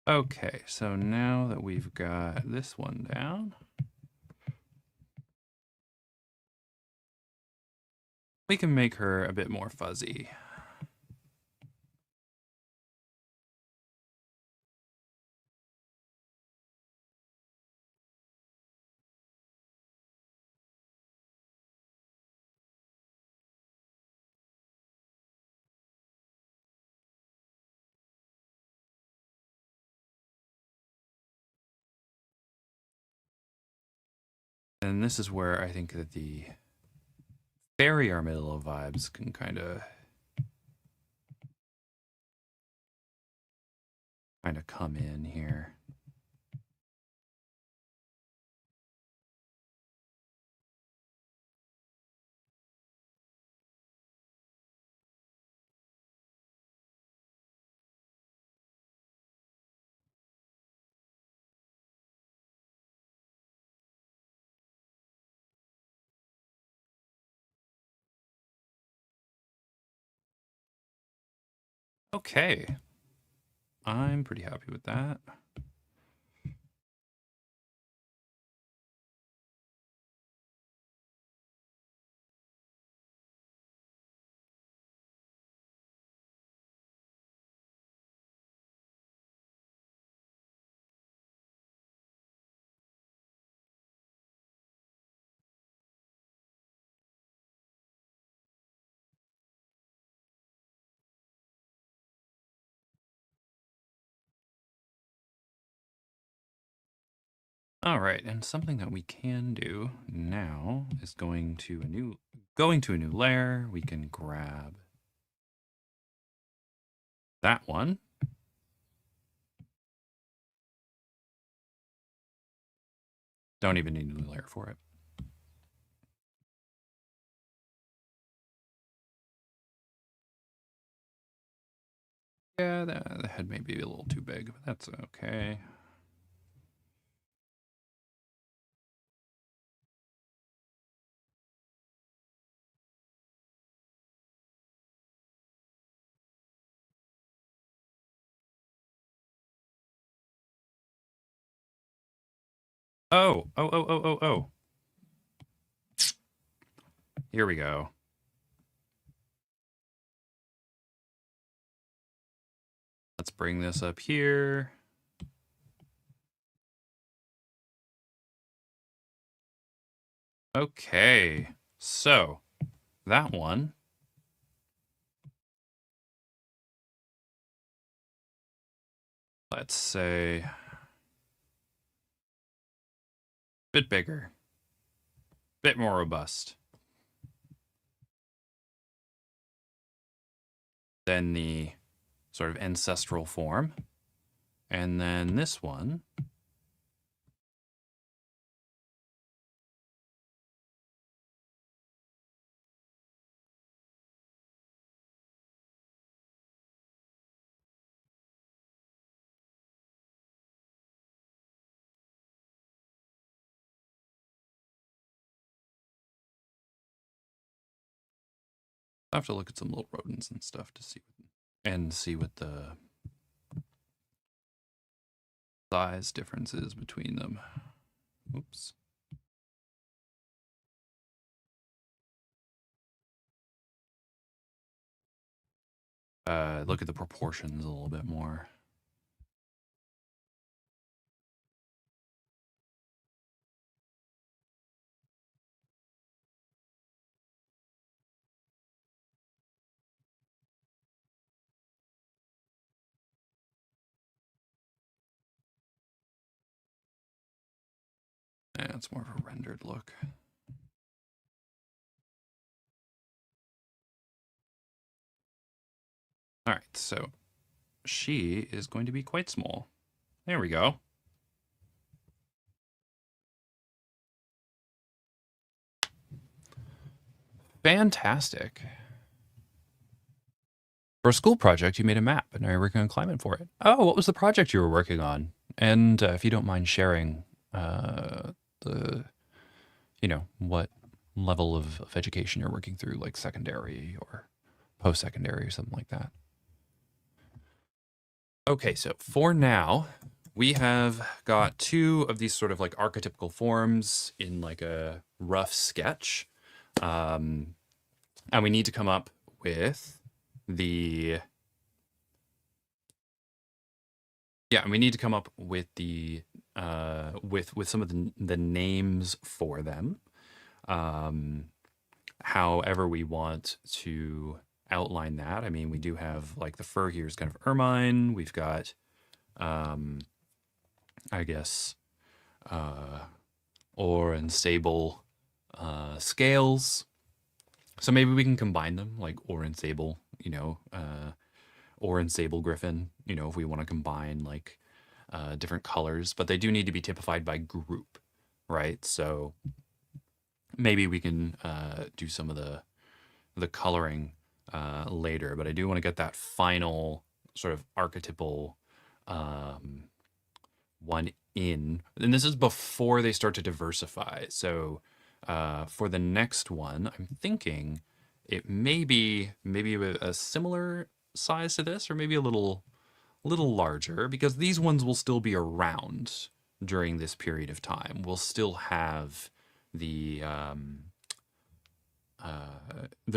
Okay, so now that we've got this one down, we can make her a bit more fuzzy. And this is where I think that the fairy armadillo vibes can kind of come in here. Okay, I'm pretty happy with that. All right, and something that we can do now is going to a new layer. We can grab that one. Don't even need a new layer for it. Yeah, the head may be a little too big, but that's okay. Oh. Here we go. Let's bring this up here. Okay, so that one. Let's say a bit bigger, bit more robust than the sort of ancestral form. And then this one. I have to look at some little rodents and stuff to see what the size difference is between them. Oops. Look at the proportions a little bit more. Yeah, it's more of a rendered look. All right, so she is going to be quite small. There we go. Fantastic. For a school project, you made a map, and now you're working on climate for it. Oh, what was the project you were working on? And if you don't mind sharing, the, what level of education you're working through, like secondary or post-secondary or something like that. Okay, so for now, we have got two of these sort of like archetypical forms in like a rough sketch. And we need to come up with the we need to come up with the with some of the names for them. However we want to outline that. I mean, we do have like the fur here is kind of ermine. We've got I guess ore and sable scales. So maybe we can combine them, like ore and sable, ore and sable griffin, if we want to combine like different colors, but they do need to be typified by group, right? So maybe we can do some of the coloring later, but I do want to get that final sort of archetypal one in. And this is before they start to diversify. So for the next one, I'm thinking it may be maybe a similar size to this, or maybe a little larger, because these ones will still be around during this period of time. We'll still have the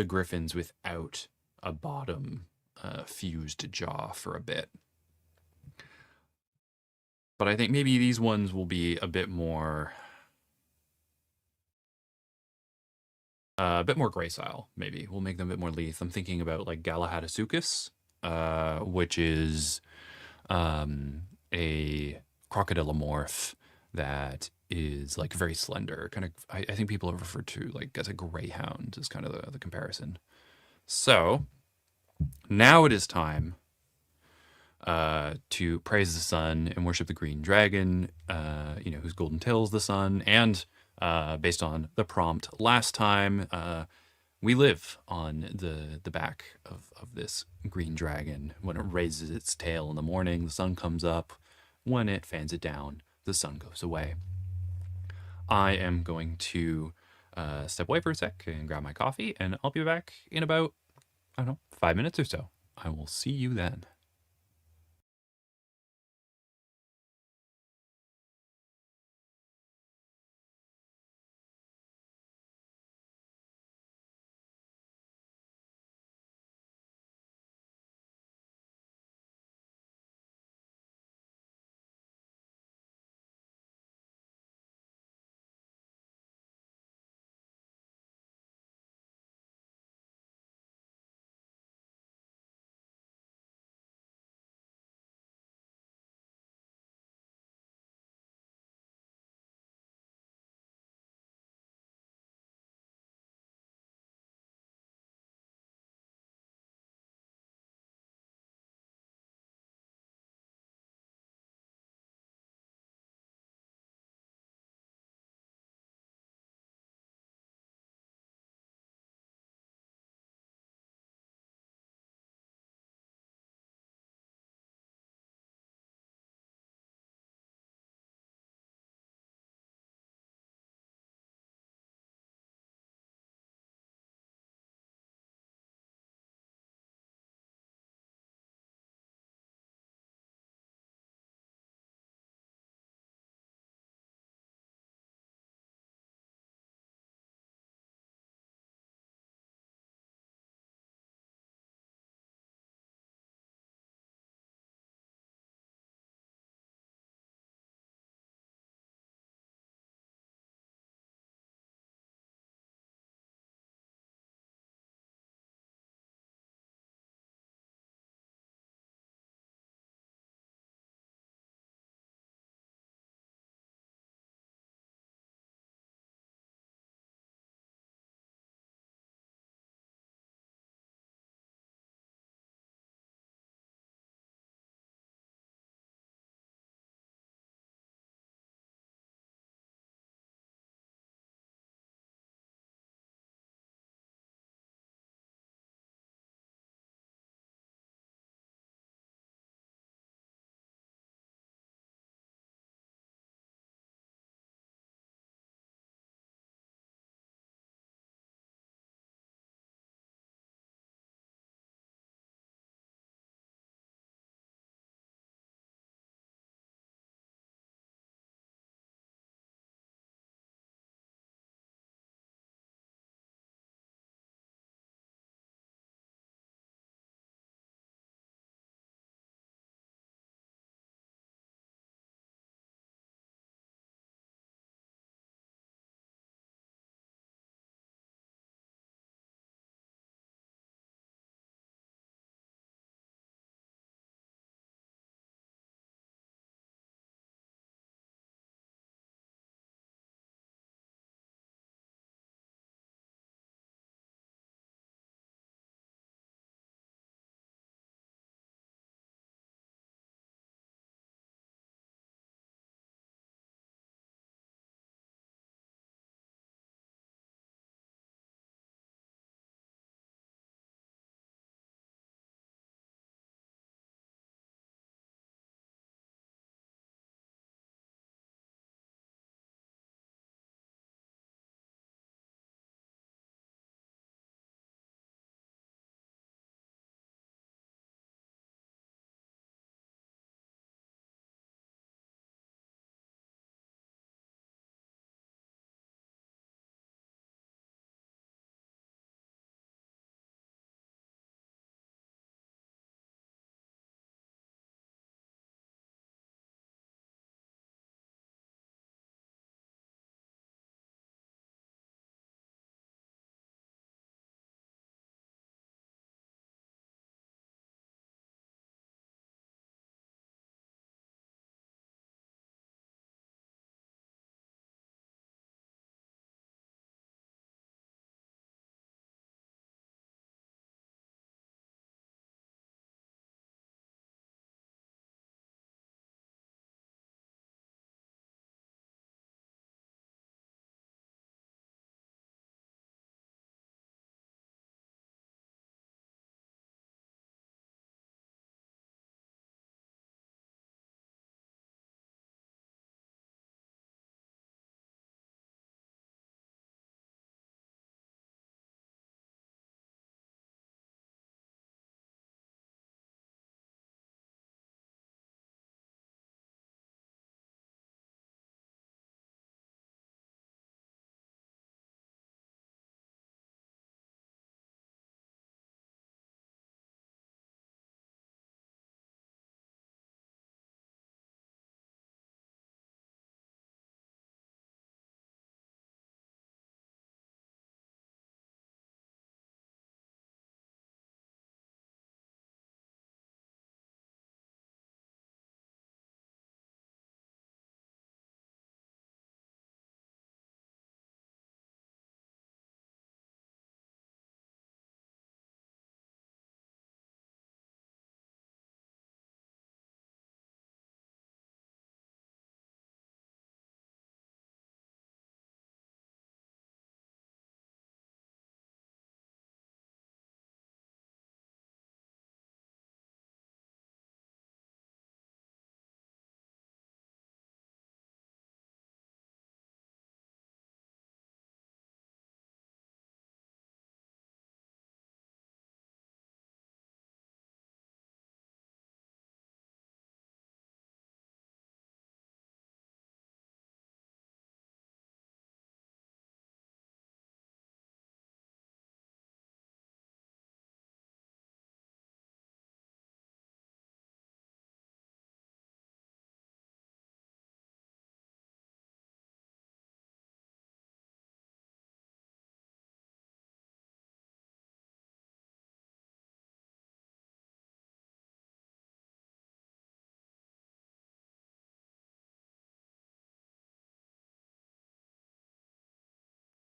griffins without a bottom fused jaw for a bit. But I think maybe these ones will be a bit more gracile. Maybe we'll make them a bit more Leith. I'm thinking about like Galahadasuchus, which is a crocodilomorph that is like very slender, kind of. I think people have referred to like as a greyhound is kind of the comparison. So now it is time to praise the sun and worship the green dragon, whose golden tail is the sun. And based on the prompt last time, we live on the back of this green dragon. When it raises its tail in the morning, the sun comes up. When it fans it down, the sun goes away. I am going to step away for a sec and grab my coffee, and I'll be back in about, I don't know, 5 minutes or so. I will see you then.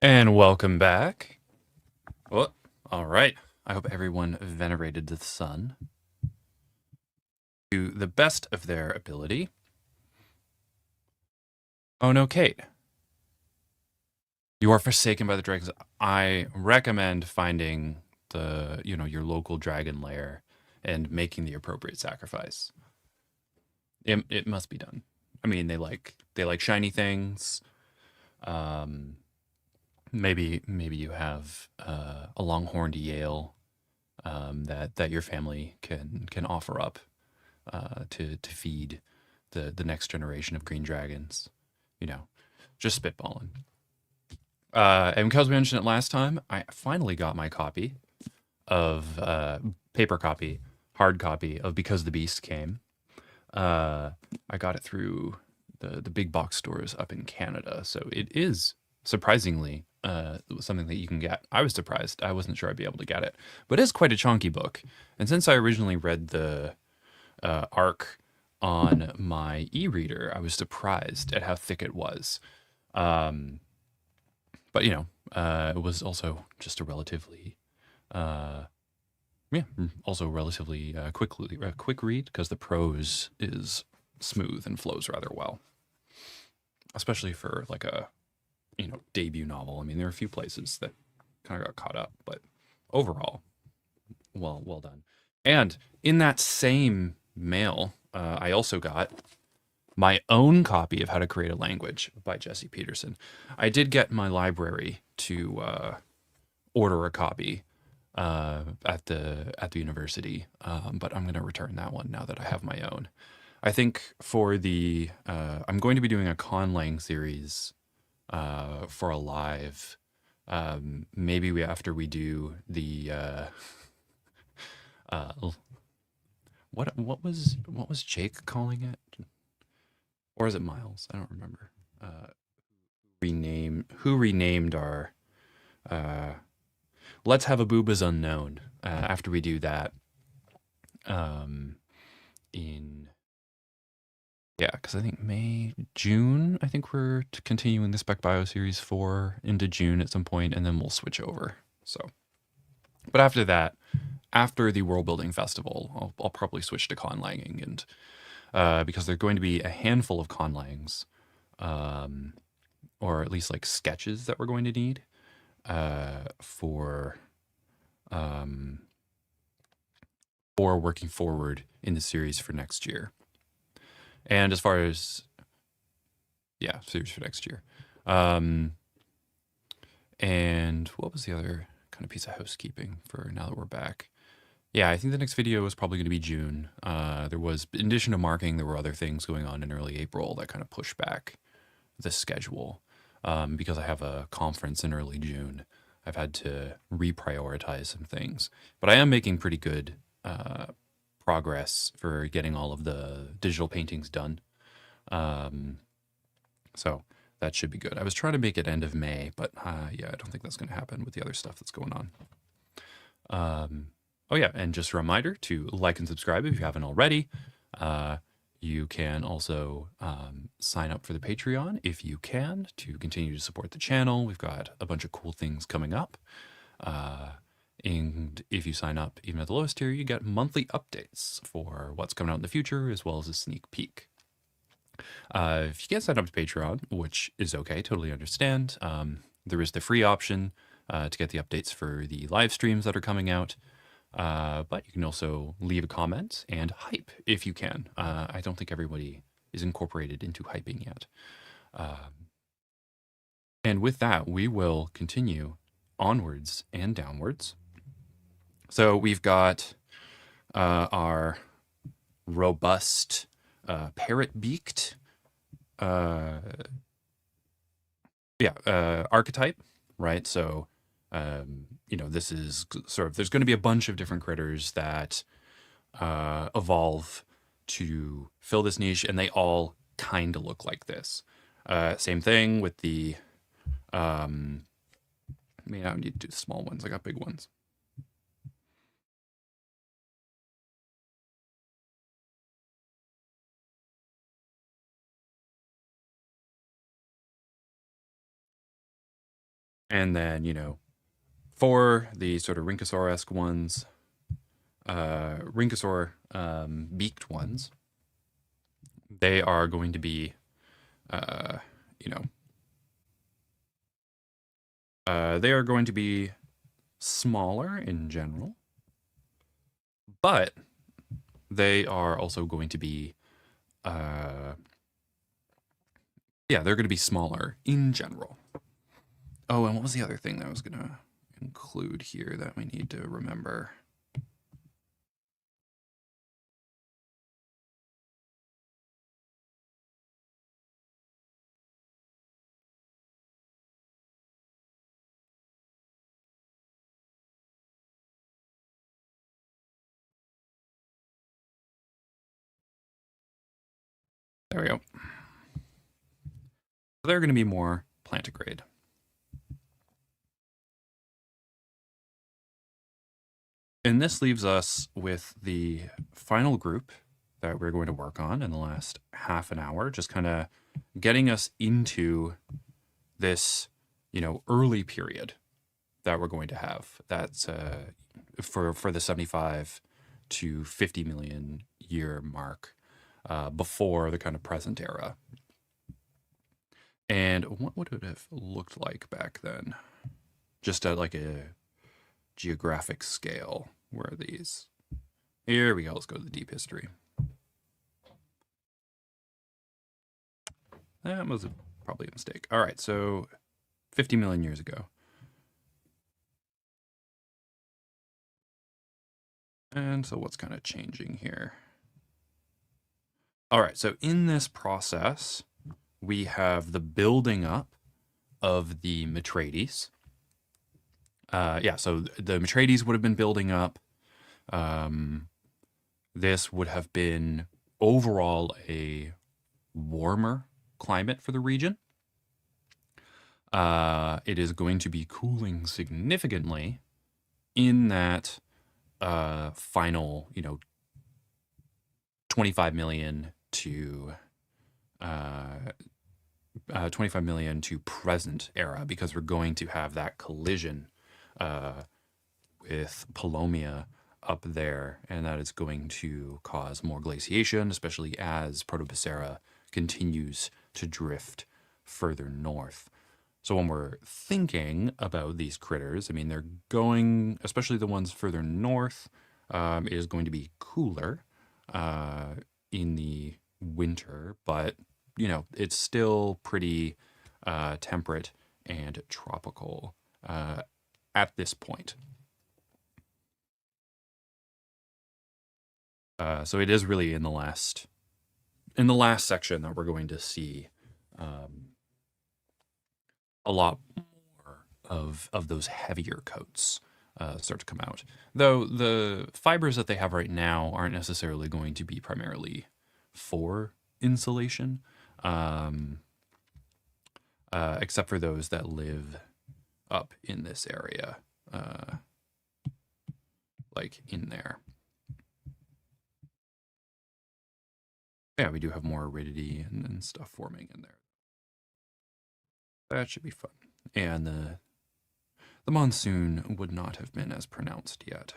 And welcome back. Well, all right. I hope everyone venerated the sun to the best of their ability. Oh no, Kate. You are forsaken by the dragons. I recommend finding your local dragon lair and making the appropriate sacrifice. It must be done. I mean, they like shiny things. Um, maybe you have a longhorned Yale that your family can offer up to feed the next generation of green dragons. You know, just spitballing. And because we mentioned it last time, I finally got my copy of paper copy, hard copy of Because the Beast Came. I got it through the big box stores up in Canada, so it is surprisingly something that you can get. I was surprised; I wasn't sure I'd be able to get it, but it's quite a chunky book. And since I originally read the arc on my e-reader, I was surprised at how thick it was. Um, but it was also just a relatively, uh, also relatively quick read because the prose is smooth and flows rather well, especially for like a debut novel. I mean, there are a few places that kind of got caught up, but overall, well done. And in that same mail, I also got my own copy of How to Create a Language by Jesse Peterson. I did get my library to order a copy at the university, but I'm going to return that one now that I have my own. I think for the I'm going to be doing a conlang series for a live. Maybe after we do the uh, what was Jake calling it, or is it Miles? I don't remember. Uh, who renamed our uh, Let's Have a Boobas Unknown after we do that. Um, in Yeah, because I think June. I think we're continuing the Spec Bio Series 4 into June at some point, and then we'll switch over. So, but after that, after the World Building Festival, I'll probably switch to conlanging, and because there are going to be a handful of conlangs, um, or at least like sketches that we're going to need for um, working forward in the series for next year. And as far as series for next year. And what was the other kind of piece of housekeeping for now that we're back? Yeah, I think the next video is probably going to be June. There was, in addition to marking, there were other things going on in early April that kind of pushed back the schedule. Because I have a conference in early June, I've had to reprioritize some things. But I am making pretty good progress for getting all of the digital paintings done. So that should be good. I was trying to make it end of May, but I don't think that's going to happen with the other stuff that's going on. Oh yeah, and just a reminder to like and subscribe if you haven't already. You can also sign up for the Patreon if you can to continue to support the channel. We've got a bunch of cool things coming up. And if you sign up even at the lowest tier, you get monthly updates for what's coming out in the future, as well as a sneak peek. If you can't sign up to Patreon, which is okay, totally understand, there is the free option to get the updates for the live streams that are coming out. But you can also leave a comment and hype if you can. I don't think everybody is incorporated into hyping yet. And with that, we will continue onwards and downwards. So we've got our robust parrot-beaked archetype, right? So this is sort of, there's going to be a bunch of different critters that evolve to fill this niche, and they all kind of look like this. Same thing with the I don't need to do small ones. I got big ones. And then, for the sort of Rhynchosaur-esque ones, Rhynchosaur beaked ones, they are going to be, uh, you know, they are going to be smaller in general, but they are also going to be, yeah, they're going to be smaller in general. Oh, and what was the other thing that I was going to include here that we need to remember? There we go. They're going to be more plantigrade. And this leaves us with the final group that we're going to work on in the last half an hour, just kind of getting us into this, early period that we're going to have. That's for the 75 to 50 million year mark before the kind of present era. And what would it have looked like back then? Just at like a geographic scale. Where are these? Here we go. Let's go to the deep history. That was probably a mistake. All right, so 50 million years ago. And so what's kind of changing here? All right, so in this process, we have the building up of the Metrades. So the Metrades would have been building up. This would have been overall a warmer climate for the region. It is going to be cooling significantly in that final, 25 million to 25 million to present era, because we're going to have that collision with Polomia up there, and that is going to cause more glaciation, especially as Protopicera continues to drift further north. So when we're thinking about these critters, I mean, they're going, especially the ones further north, it is going to be cooler in the winter, but, it's still pretty temperate and tropical at this point. So it is really in the last section that we're going to see a lot more of those heavier coats start to come out. Though the fibers that they have right now aren't necessarily going to be primarily for insulation, except for those that live up in this area, like in there. Yeah, we do have more aridity and stuff forming in there. That should be fun. And the monsoon would not have been as pronounced yet.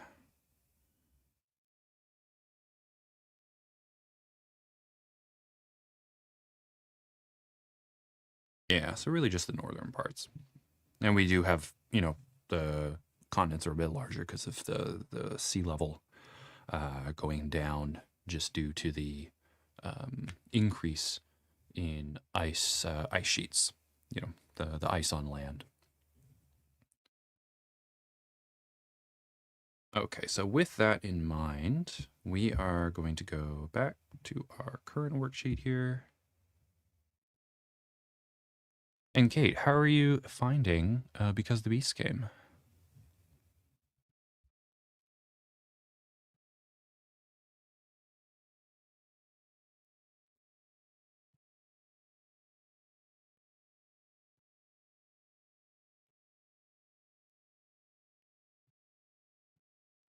Yeah, so really just the northern parts. And we do have, the continents are a bit larger because of the sea level going down just due to the increase in ice sheets, the ice on land. Okay, so with that in mind, we are going to go back to our current worksheet here. And Kate, how are you finding Because the Beast Came?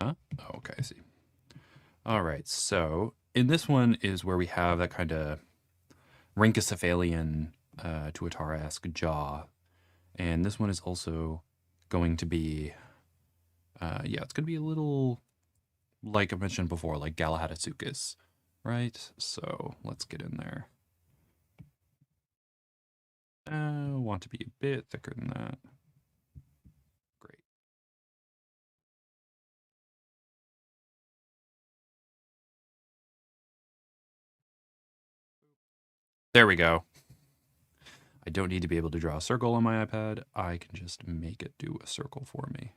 Huh? Oh, okay, I see. All right, so in this one is where we have that kind of rhynchocephalian tuatara-esque jaw, And this one is also going to be, yeah, it's going to be a little, like I mentioned before, like Galahadasuchus, right? So let's get in there. Want to be a bit thicker than that. Great. There we go. I don't need to be able to draw a circle on my iPad. I can just make it do a circle for me.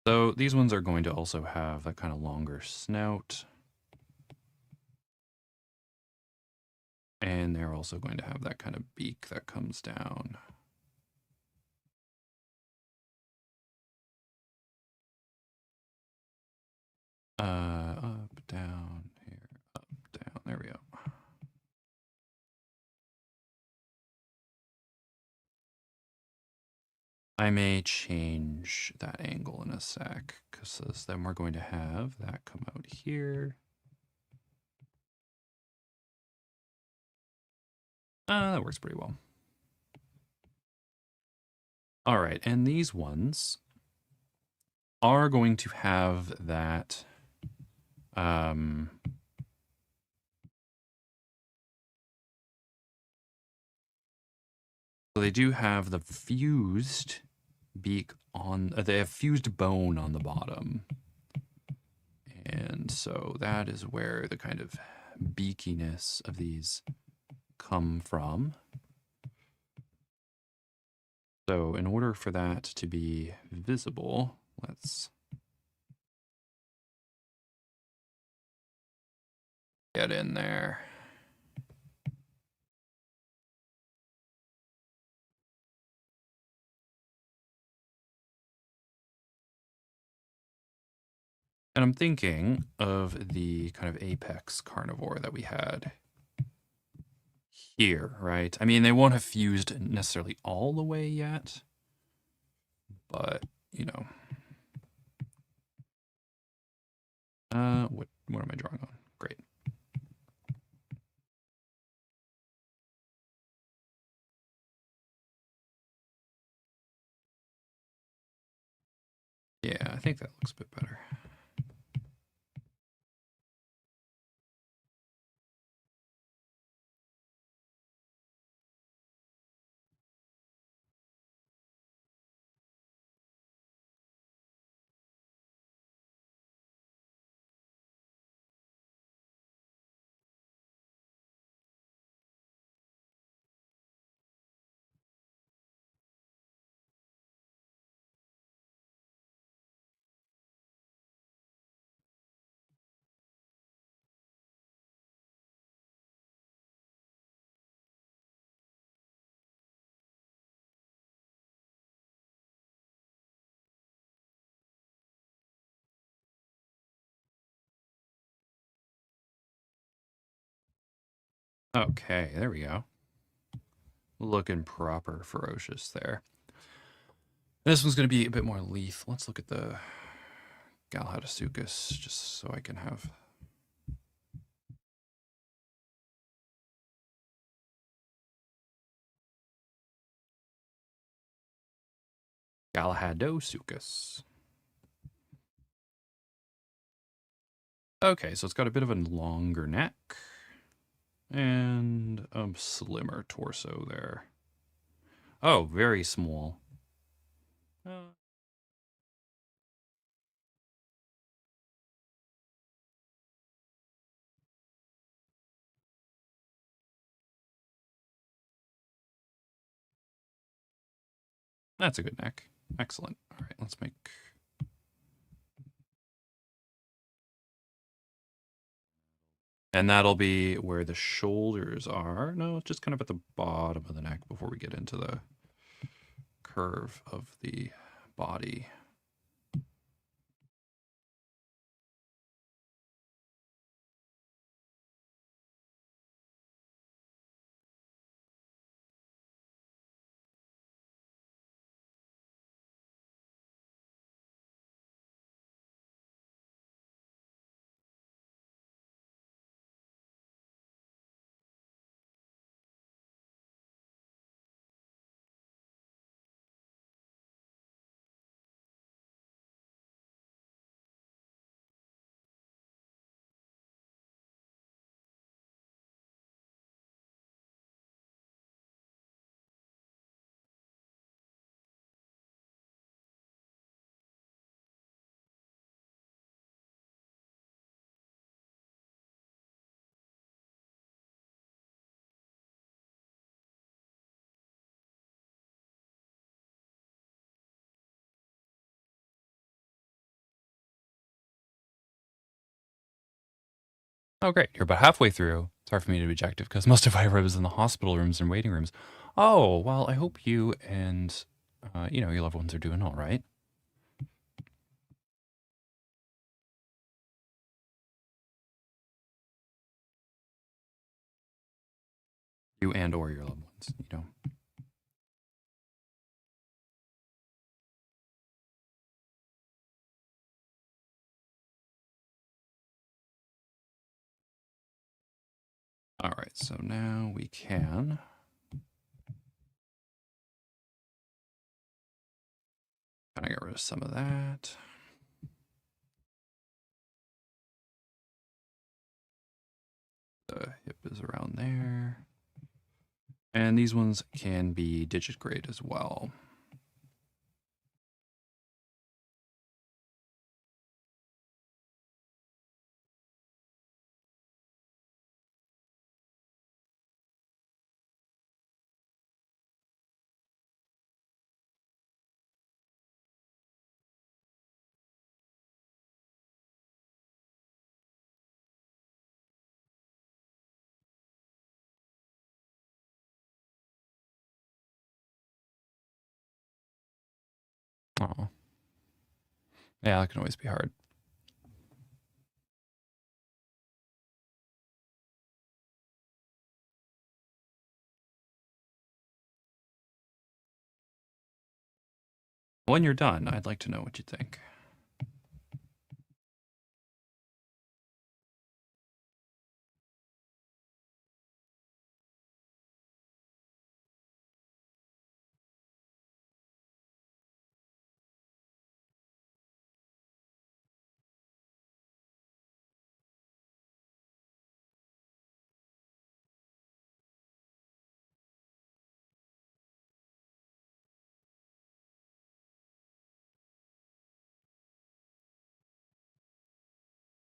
So these ones are going to also have that kind of longer snout. And they're also going to have that kind of beak that comes down. Up, down, here, up, down. There we go. I may change that angle in a sec, because then we're going to have that come out here. That works pretty well. All right, and these ones are going to have that so they do have the fused beak on, they have fused bone on the bottom. And so that is where the kind of beakiness of these come from. So in order for that to be visible, let's get in there. And I'm thinking of the kind of apex carnivore that we had here, right? I mean, they won't have fused necessarily all the way yet, but, you know. What am I drawing on? Great. Yeah, I think that looks a bit better. Okay, there we go. Looking proper ferocious there. This one's going to be a bit more Leaf. Let's look at the Galahadasuchus just so I can have... Galahadasuchus. Okay, so it's got a bit of a longer neck and a slimmer torso there. Oh, very small. That's a good neck. Excellent. All right, let's make... And that'll be where the shoulders are. No, just kind of at the bottom of the neck before we get into the curve of the body. Oh, great. You're about halfway through. It's hard for me to be objective because most of my rib is in the hospital rooms and waiting rooms. Oh, well, I hope you and, your loved ones are doing all right. You and or your loved ones, All right, so now we can kind of get rid of some of that. The hip is around there. And these ones can be digit grade as well. Oh, yeah, that can always be hard. When you're done, I'd like to know what you think.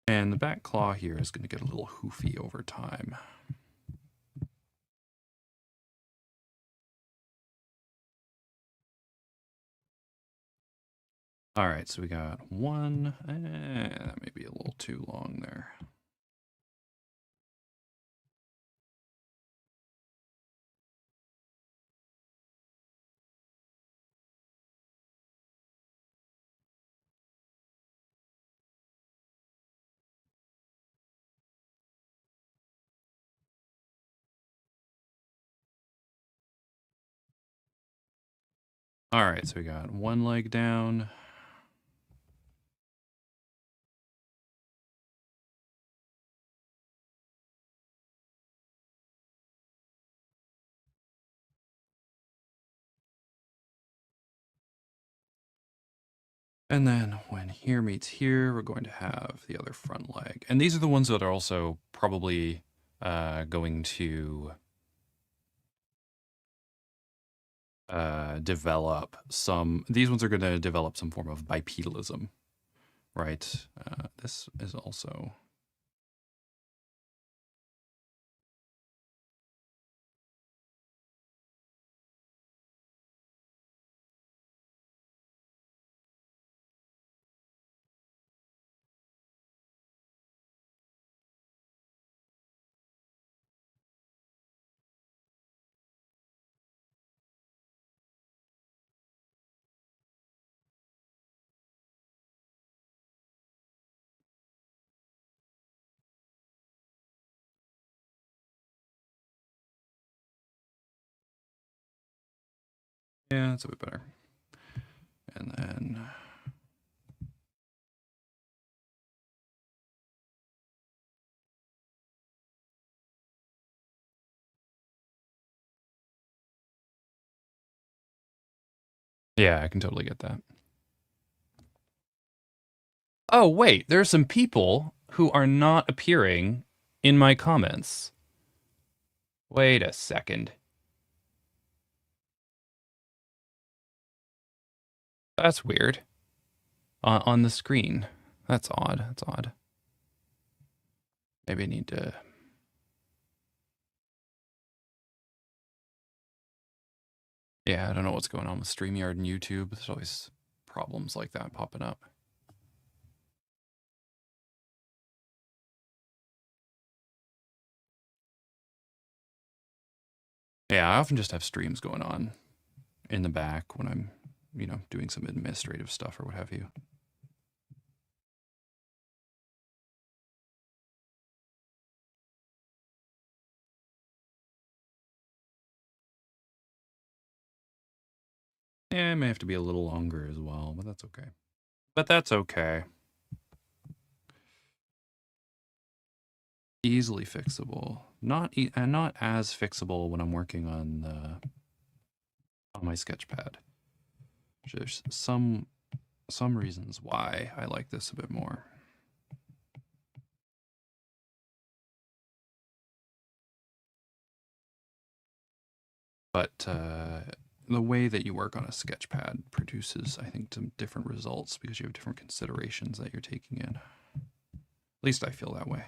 And the back claw here is going to get a little hoofy over time. All right, so we got one. That may be a little too long there. All right, so we got one leg down. And then when here meets here, we're going to have the other front leg. And these are the ones that are also probably going to develop some, these ones are going to develop some form of bipedalism, right? This is also, yeah, that's a bit better. And then, yeah, I can totally get that. Oh, wait, there are some people who are not appearing in my comments. Wait a second. That's weird. On the screen. That's odd. That's odd. Maybe I need to. Yeah, I don't know what's going on with StreamYard and YouTube. There's always problems like that popping up. Yeah, I often just have streams going on in the back when I'm, doing some administrative stuff or what have you. Yeah, it may have to be a little longer as well, but that's okay. Easily fixable. And not as fixable when I'm working on my sketchpad. There's some reasons why I like this a bit more. But the way that you work on a sketchpad produces, I think, some different results because you have different considerations that you're taking in. At least I feel that way.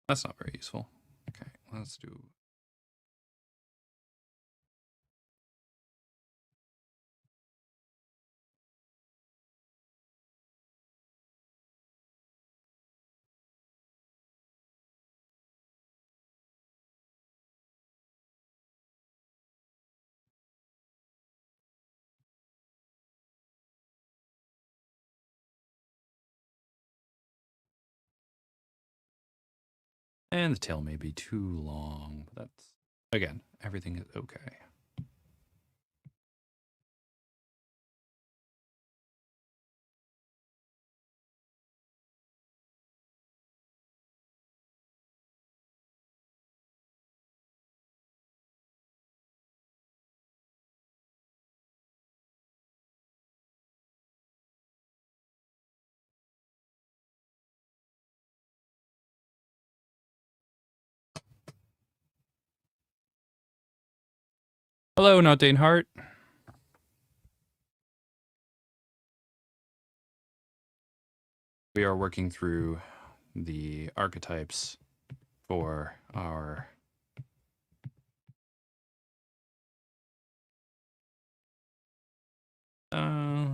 That's not very useful. Okay, let's do... And the tail may be too long, but that's... Again, everything is okay. Hello, not Dane Hart. We are working through the archetypes for our... I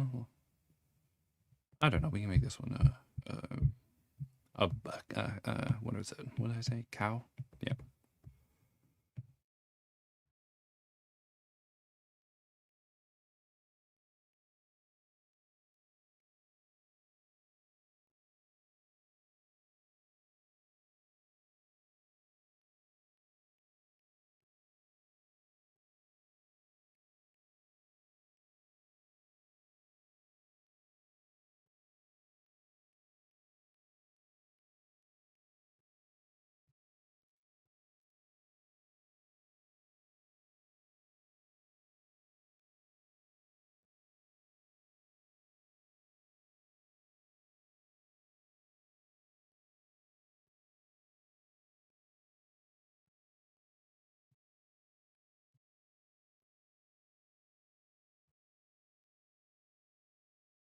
don't know. We can make this one what is it? What did I say? Cow? Yeah.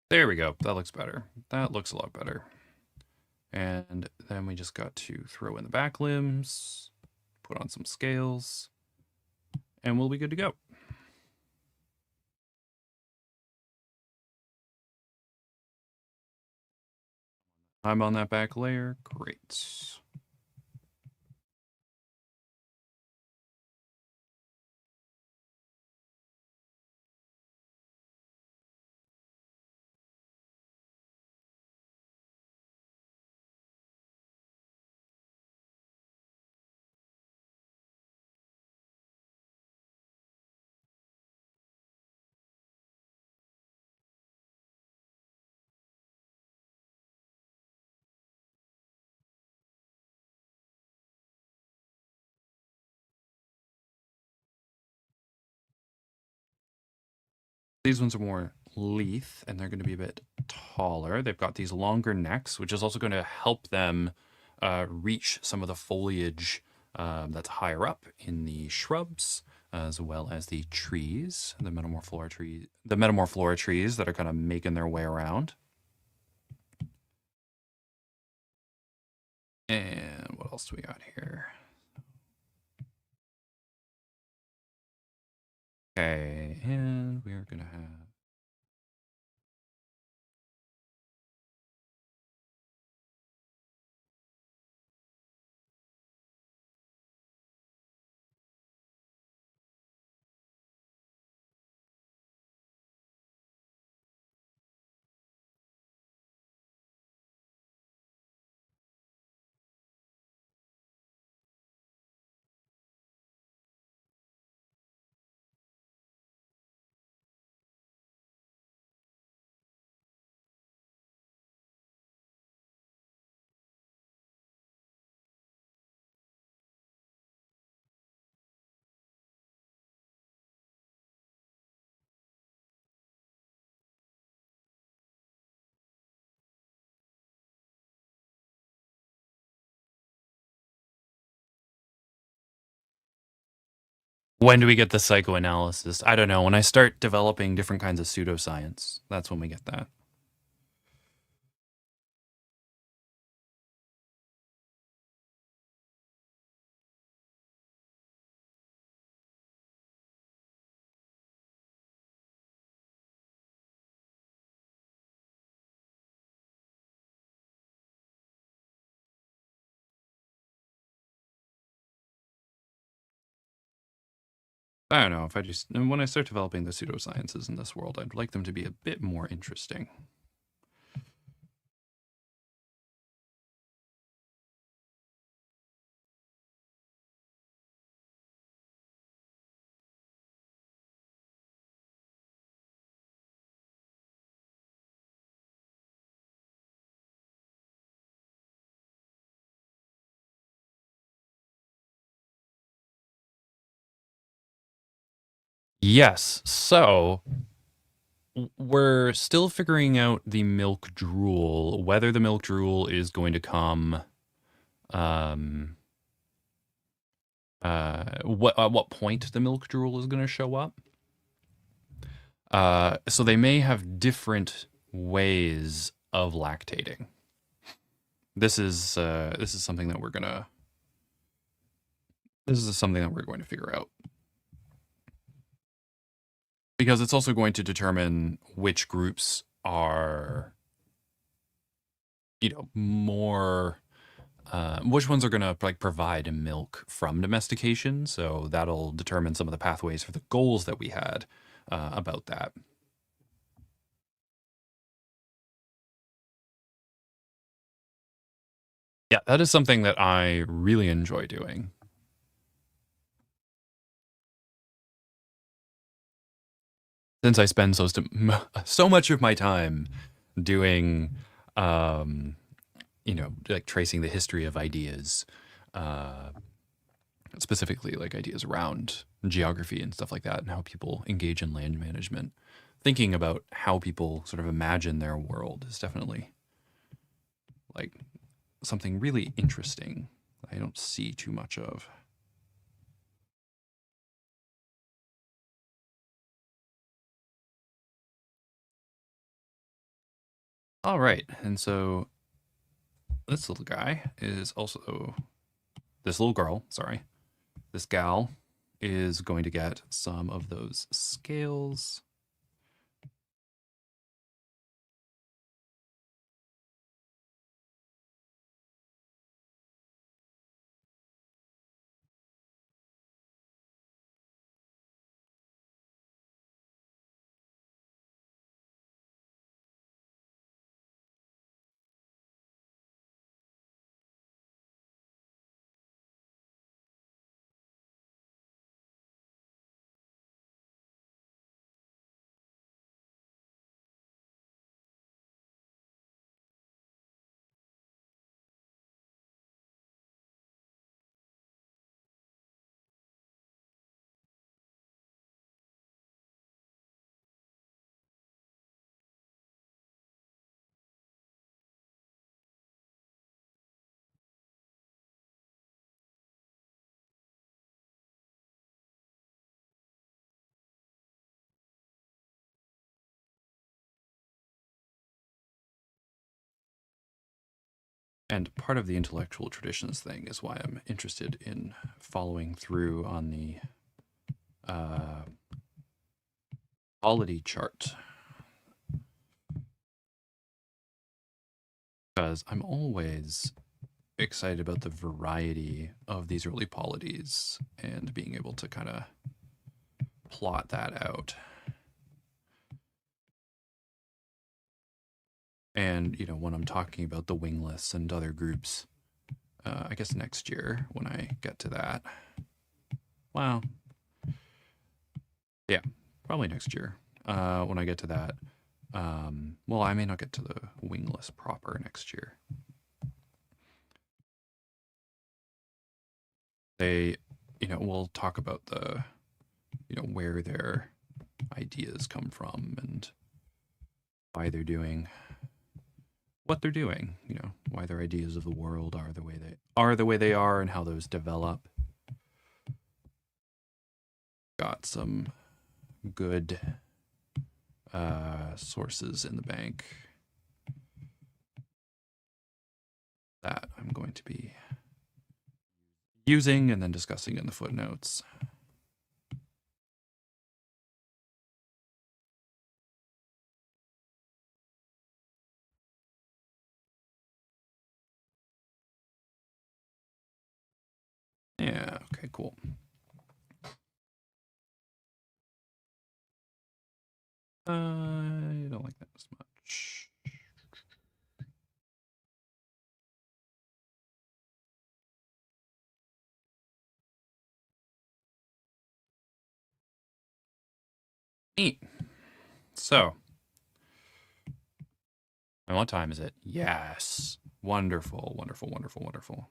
There we go. That looks better. That looks a lot better. And then we just got to throw in the back limbs, put on some scales, and we'll be good to go. I'm on that back layer. Great. These ones are more Leith, and they're going to be a bit taller. They've got these longer necks, which is also going to help them reach some of the foliage that's higher up in the shrubs, as well as the trees, the metamorphora trees that are kind of making their way around. And what else do we got here? Okay, and we're gonna have when do we get the psychoanalysis? I don't know. When I start developing different kinds of pseudoscience, that's when we get that. I don't know if I just when I start developing the pseudosciences in this world, I'd like them to be a bit more interesting. Yes. So we're still figuring out the milk drool, whether the milk drool is going to come um what at what point the milk drool is going to show up. So they may have different ways of lactating. This is something that we're gonna this is something that we're going to figure out, because it's also going to determine which groups are, more which ones are going to like provide milk from domestication. So that'll determine some of the pathways for the goals that we had about that. Yeah, that is something that I really enjoy doing. Since I spend so much of my time doing, um, like tracing the history of ideas, uh, specifically like ideas around geography and stuff like that, and how people engage in land management. Thinking about how people sort of imagine their world is definitely like something really interesting I don't see too much of. All right, and so this little guy is also this little girl. Sorry, this gal is going to get some of those scales. And part of the intellectual traditions thing is why I'm interested in following through on the quality chart. Because I'm always excited about the variety of these early polities and being able to kind of plot that out. And, you know, when I'm talking about the wingless and other groups, I guess next year when I get to that. Well, yeah, probably next year when I get to that. Well, I may not get to the wingless proper next year. They, you know, we'll talk about the, you know, where their ideas come from and why they're doing what they're doing, you know, why their ideas of the world are the way they are and how those develop. Got some good sources in the bank that I'm going to be using and then discussing in the footnotes. Yeah, okay, cool. I don't like that as much. Neat. So, and what time is it? Yes. Wonderful, wonderful, wonderful, wonderful.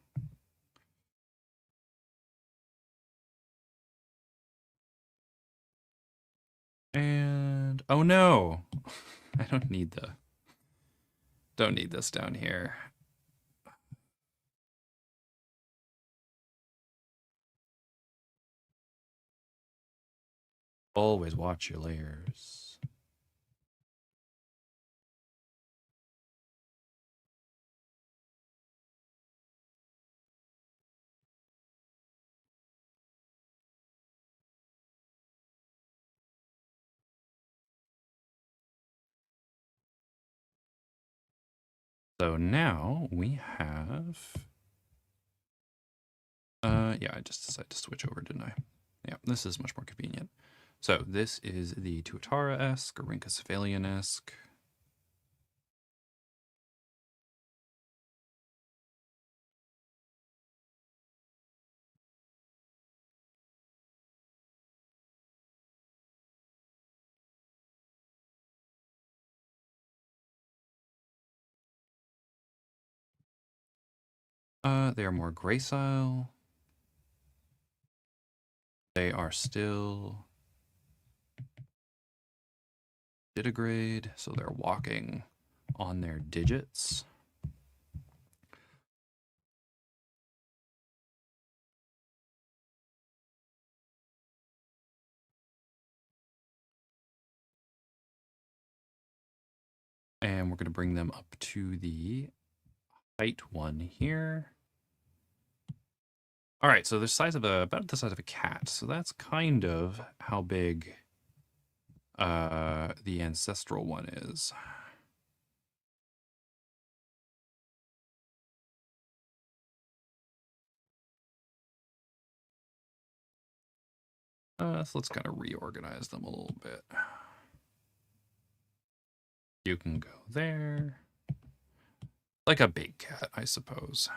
And oh no, I don't need this down here. Always watch your layers. So now we have, yeah, I just decided to switch over, didn't I? Yeah, this is much more convenient. So this is the Tuatara-esque, Rinkacephalian-esque. They are more gracile. They are still digitigrade, so they're walking on their digits. And we're going to bring them up to the height one here. All right, so the size of about the size of a cat. So that's kind of how big the ancestral one is. So let's kind of reorganize them a little bit. You can go there. Like a big cat, I suppose.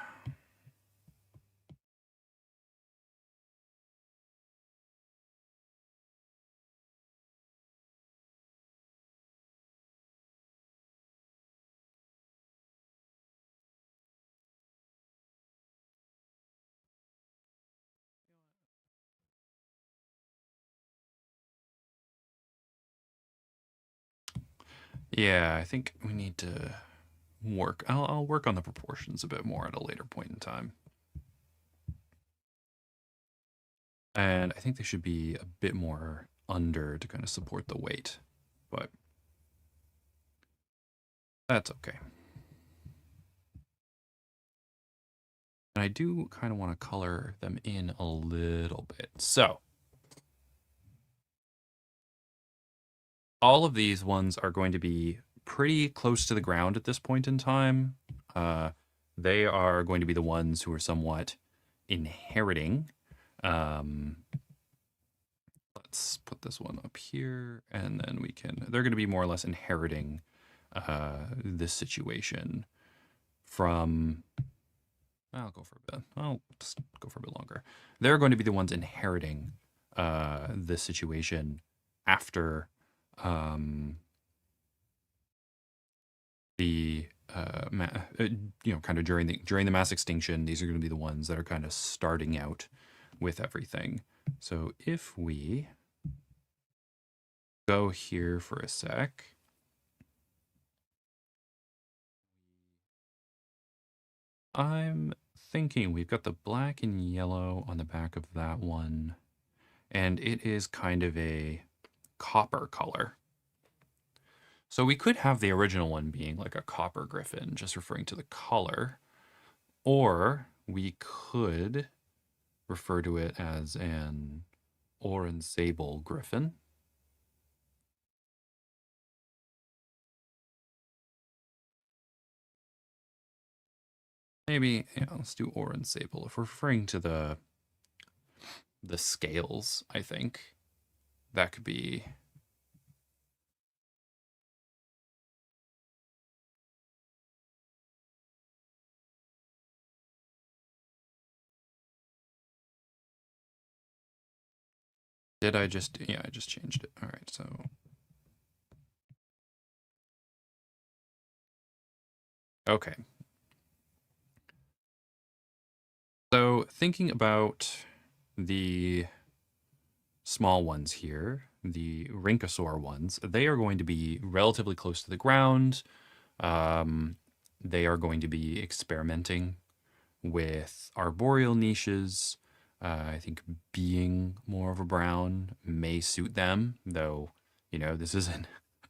Yeah, I think we need to work. I'll work on the proportions a bit more at a later point in time. And I think they should be a bit more under to kind of support the weight, but that's okay. And I do kind of want to color them in a little bit. So all of these ones are going to be pretty close to the ground at this point in time. They are going to be the ones who are somewhat inheriting. Um, let's put this one up here, and then they're going to be more or less inheriting this situation from, I'll go for a bit. I'll just go for a bit longer. They're going to be the ones inheriting this situation after um, the kind of during the mass extinction. These are going to be the ones that are kind of starting out with everything. So if we go here for a sec, I'm thinking we've got the black and yellow on the back of that one, and it is kind of a copper color. So we could have the original one being like a copper griffin, just referring to the color, or we could refer to it as an orange sable griffin. Maybe, yeah, let's do orange sable. If we're referring to the scales, I think that could be. Did I just, yeah, I just changed it. All right, so. Okay. So thinking about the small ones here, the rhynchosaur ones, they are going to be relatively close to the ground. They are going to be experimenting with arboreal niches. I think being more of a brown may suit them, though, this isn't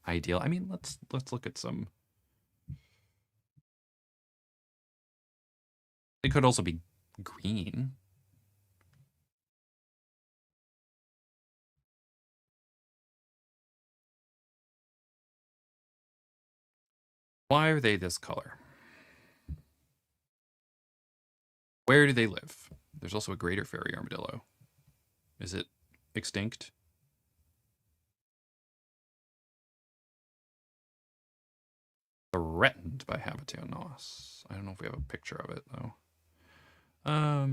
ideal. I mean, let's look at some. It could also be green. Why are they this color? Where do they live? There's also a greater fairy armadillo. Is it extinct? Threatened by habitat loss. I don't know if we have a picture of it though. I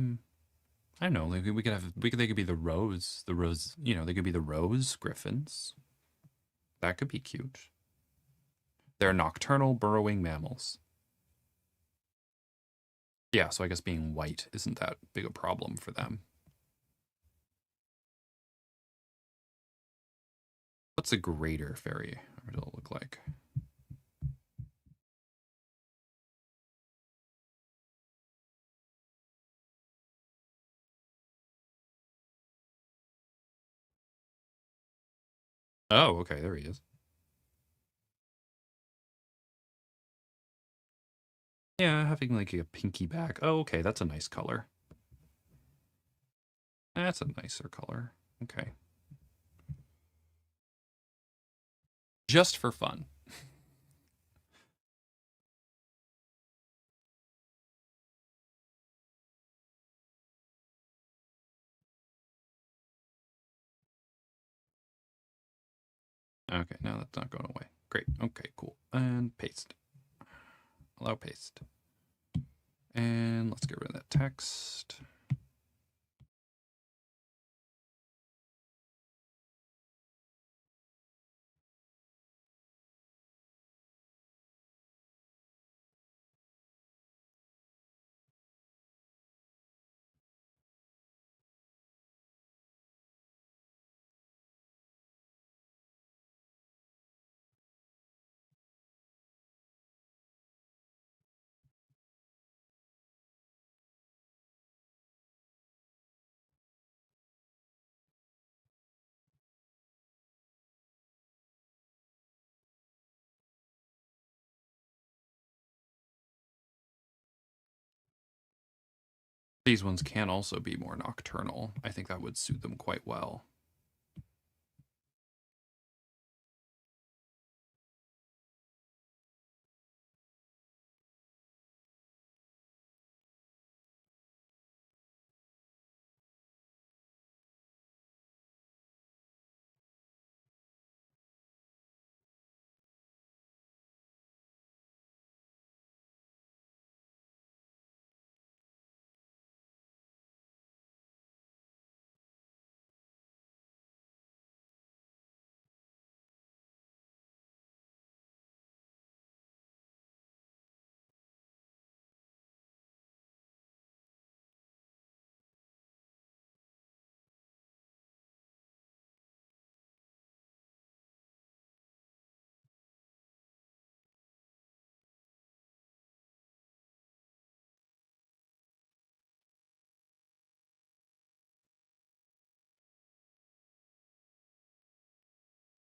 don't know. Like they could be the rose, they could be the rose griffins. That could be cute. They're nocturnal burrowing mammals. Yeah, so I guess being white isn't that big a problem for them. What's a greater fairy armadillo look like? Oh, okay, there he is. Yeah, having like a pinky back. Oh, okay, that's a nice color. That's a nicer color. Okay. Just for fun. Okay, now that's not going away. Great. Okay, cool. And paste. Allow paste. And let's get rid of that text. These ones can also be more nocturnal. I think that would suit them quite well.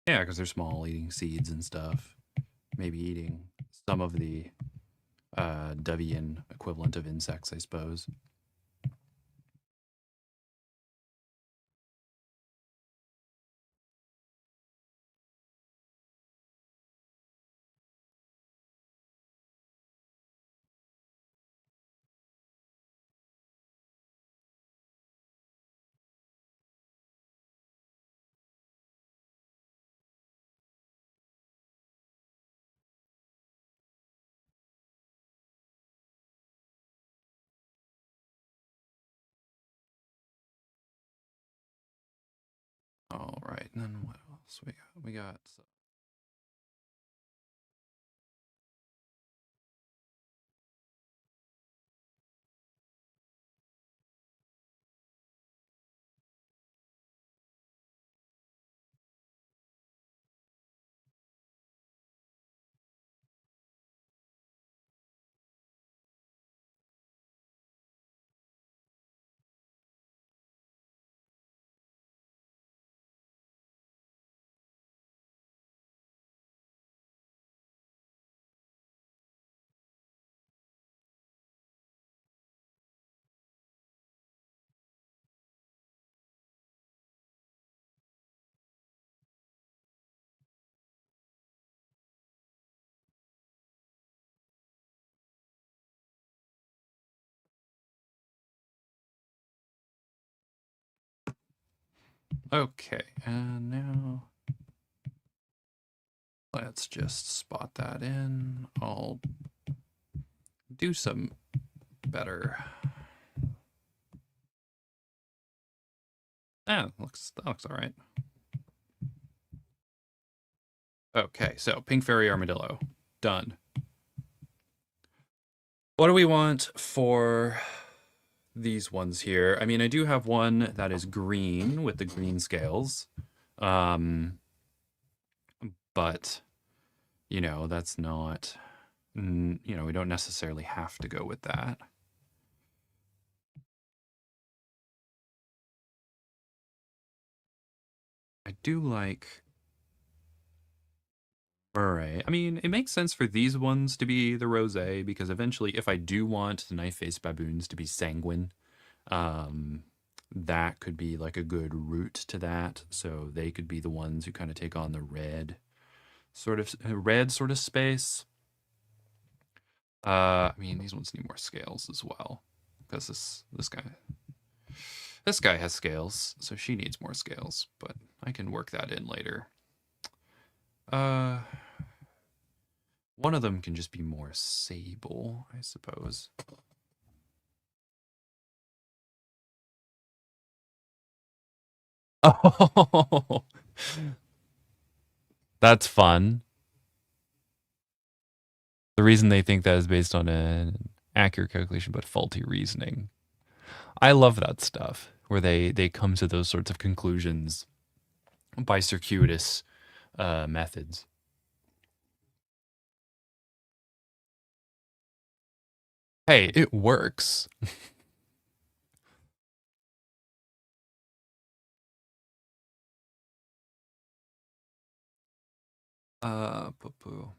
Yeah, because they're small, eating seeds and stuff. Maybe eating some of the Devian equivalent of insects, I suppose. All right, and then what else we got? We got okay, and now let's just spot that in. I'll do some better. That looks all right. Okay, so pink fairy armadillo, done. What do we want for these ones here? I mean, I do have one that is green with the green scales, um, but you know that's not. You know, we don't necessarily have to go with that. I do like Murray. I mean, it makes sense for these ones to be the rosé because eventually, if I do want the knife-faced baboons to be sanguine, um, that could be like a good route to that. So they could be the ones who kind of take on the red sort of space. I mean, these ones need more scales as well because this guy has scales, so she needs more scales. But I can work that in later. Uh, one of them can just be more sable, I suppose. Oh, that's fun. The reason they think that is based on an accurate calculation but faulty reasoning. I love that stuff where they come to those sorts of conclusions by circuitous methods. Hey, it works. Poo-poo.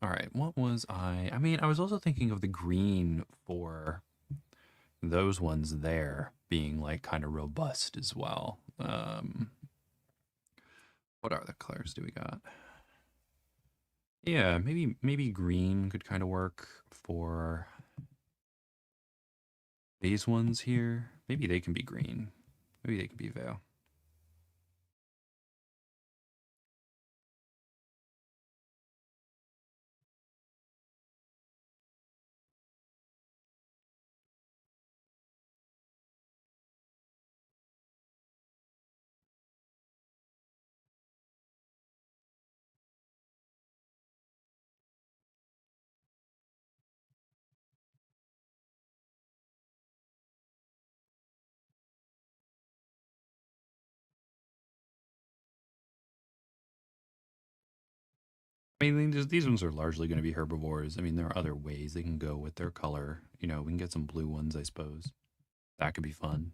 All right, what was I? I mean, I was also thinking of the green for those ones there being like kind of robust as well. What are the colors do we got? Yeah, maybe green could kind of work for these ones here. Maybe they can be green. Maybe they can be Veil. I mean, these ones are largely going to be herbivores. I mean, there are other ways they can go with their color. You know, we can get some blue ones, I suppose. That could be fun.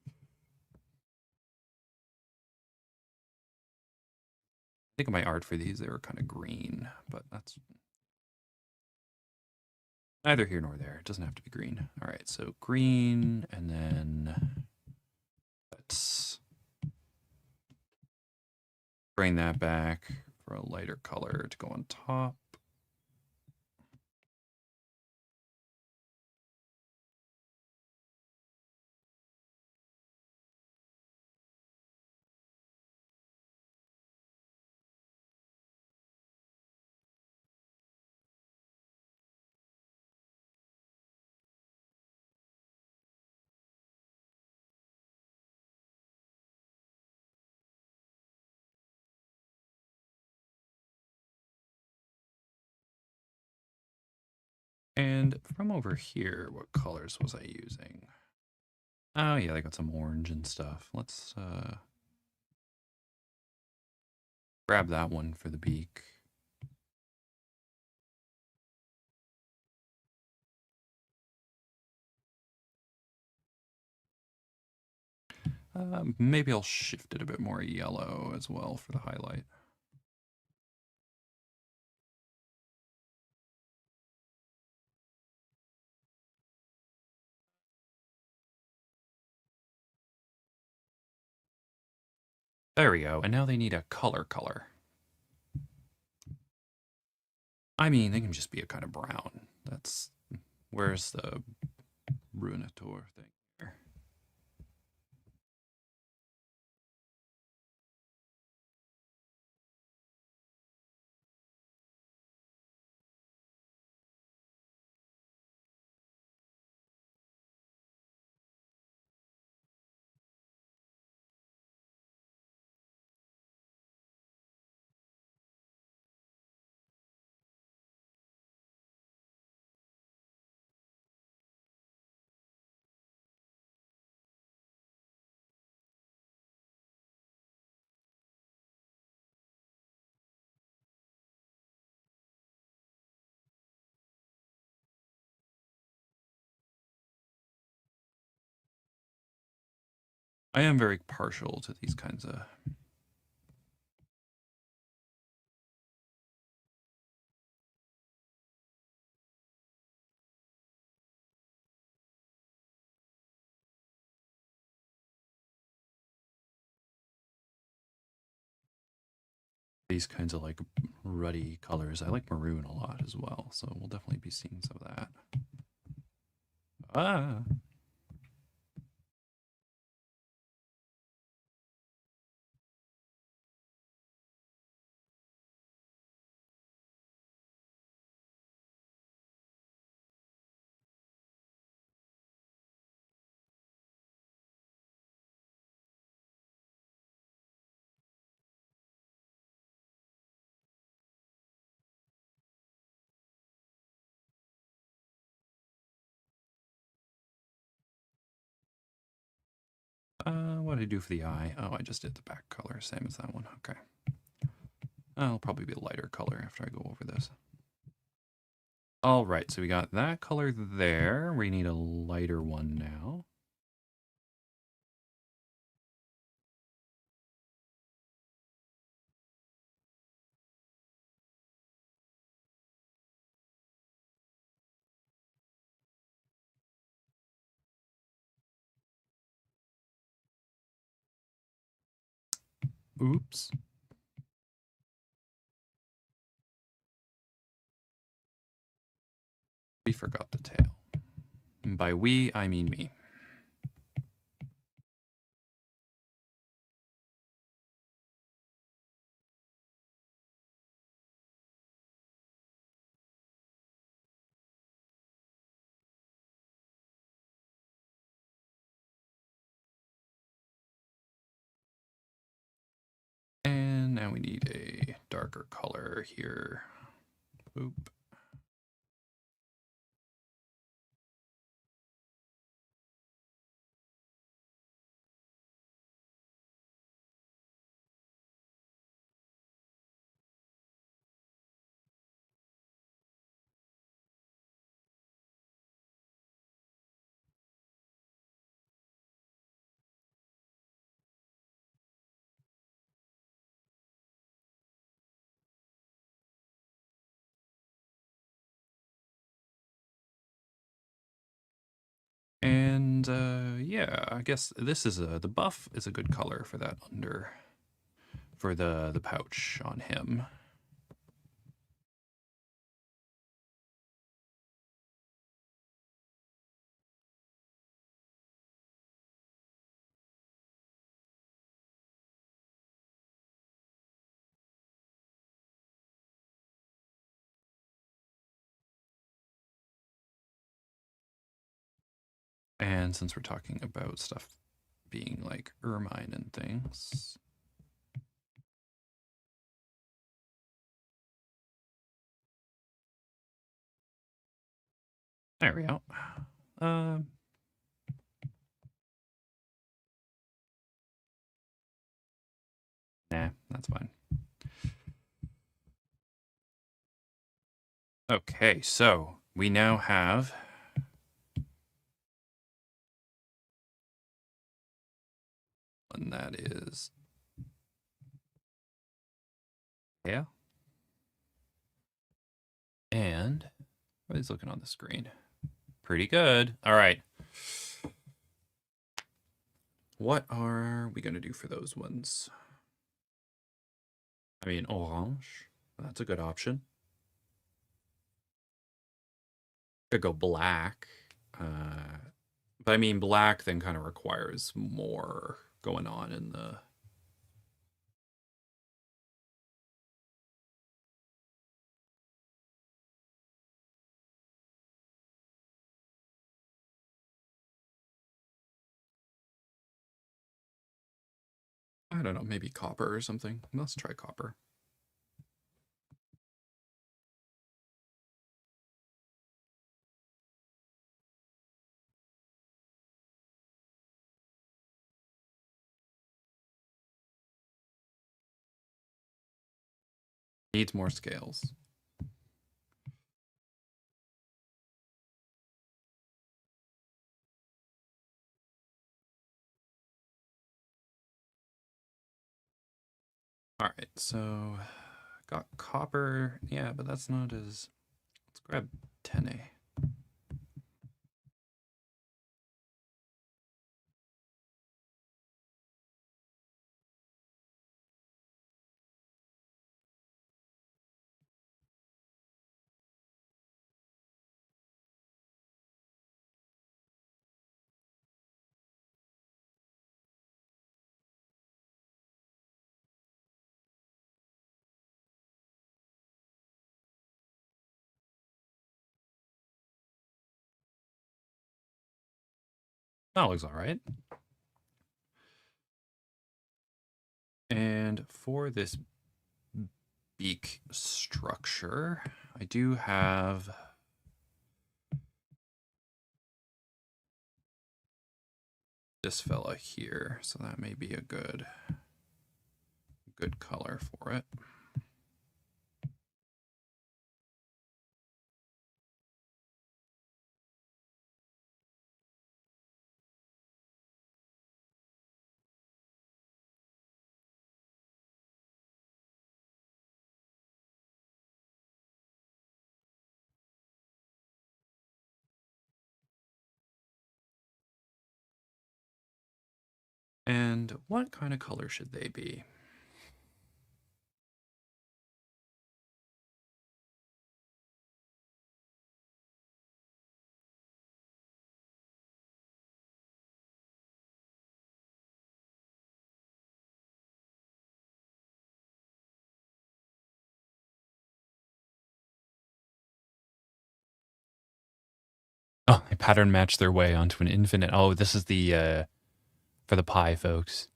I think of my art for these, they were kind of green, but that's neither here nor there. It doesn't have to be green. All right, so green, and then let's bring that back for a lighter color to go on top. And from over here, what colors was I using? Oh yeah, they got some orange and stuff. Let's grab that one for the beak. Maybe I'll shift it a bit more yellow as well for the highlight. There we go. And now they need a color. I mean, they can just be a kind of brown. That's where's the Ruinator thing here? I am very partial to these kinds of like ruddy colors. I like maroon a lot as well, so we'll definitely be seeing some of that. Ah. What did I do for the eye? Oh, I just did the back color, same as that one. Okay. I'll probably be a lighter color after I go over this. All right, so we got that color there. We need a lighter one now. Oops. We forgot the tail. And by we, I mean me. And now we need a darker color here. Boop. And yeah, I guess this is the buff is a good color for that for the pouch on him. And since we're talking about stuff being like ermine and things, there we go. Nah, that's fine. Okay, so we now have one that is, yeah. And what is looking on the screen? Pretty good. All right. What are we going to do for those ones? I mean, orange. That's a good option. Could go black. But I mean, black then kind of requires more going on in the. I don't know, maybe copper or something. Let's try copper. Needs more scales. All right, so got copper. Yeah, but that's not as. Let's grab 10A. That looks all right. And for this beak structure, I do have this fella here, so that may be a good color for it. And what kind of color should they be? pattern match their way onto an infinite. Oh, this is the for the pi folks.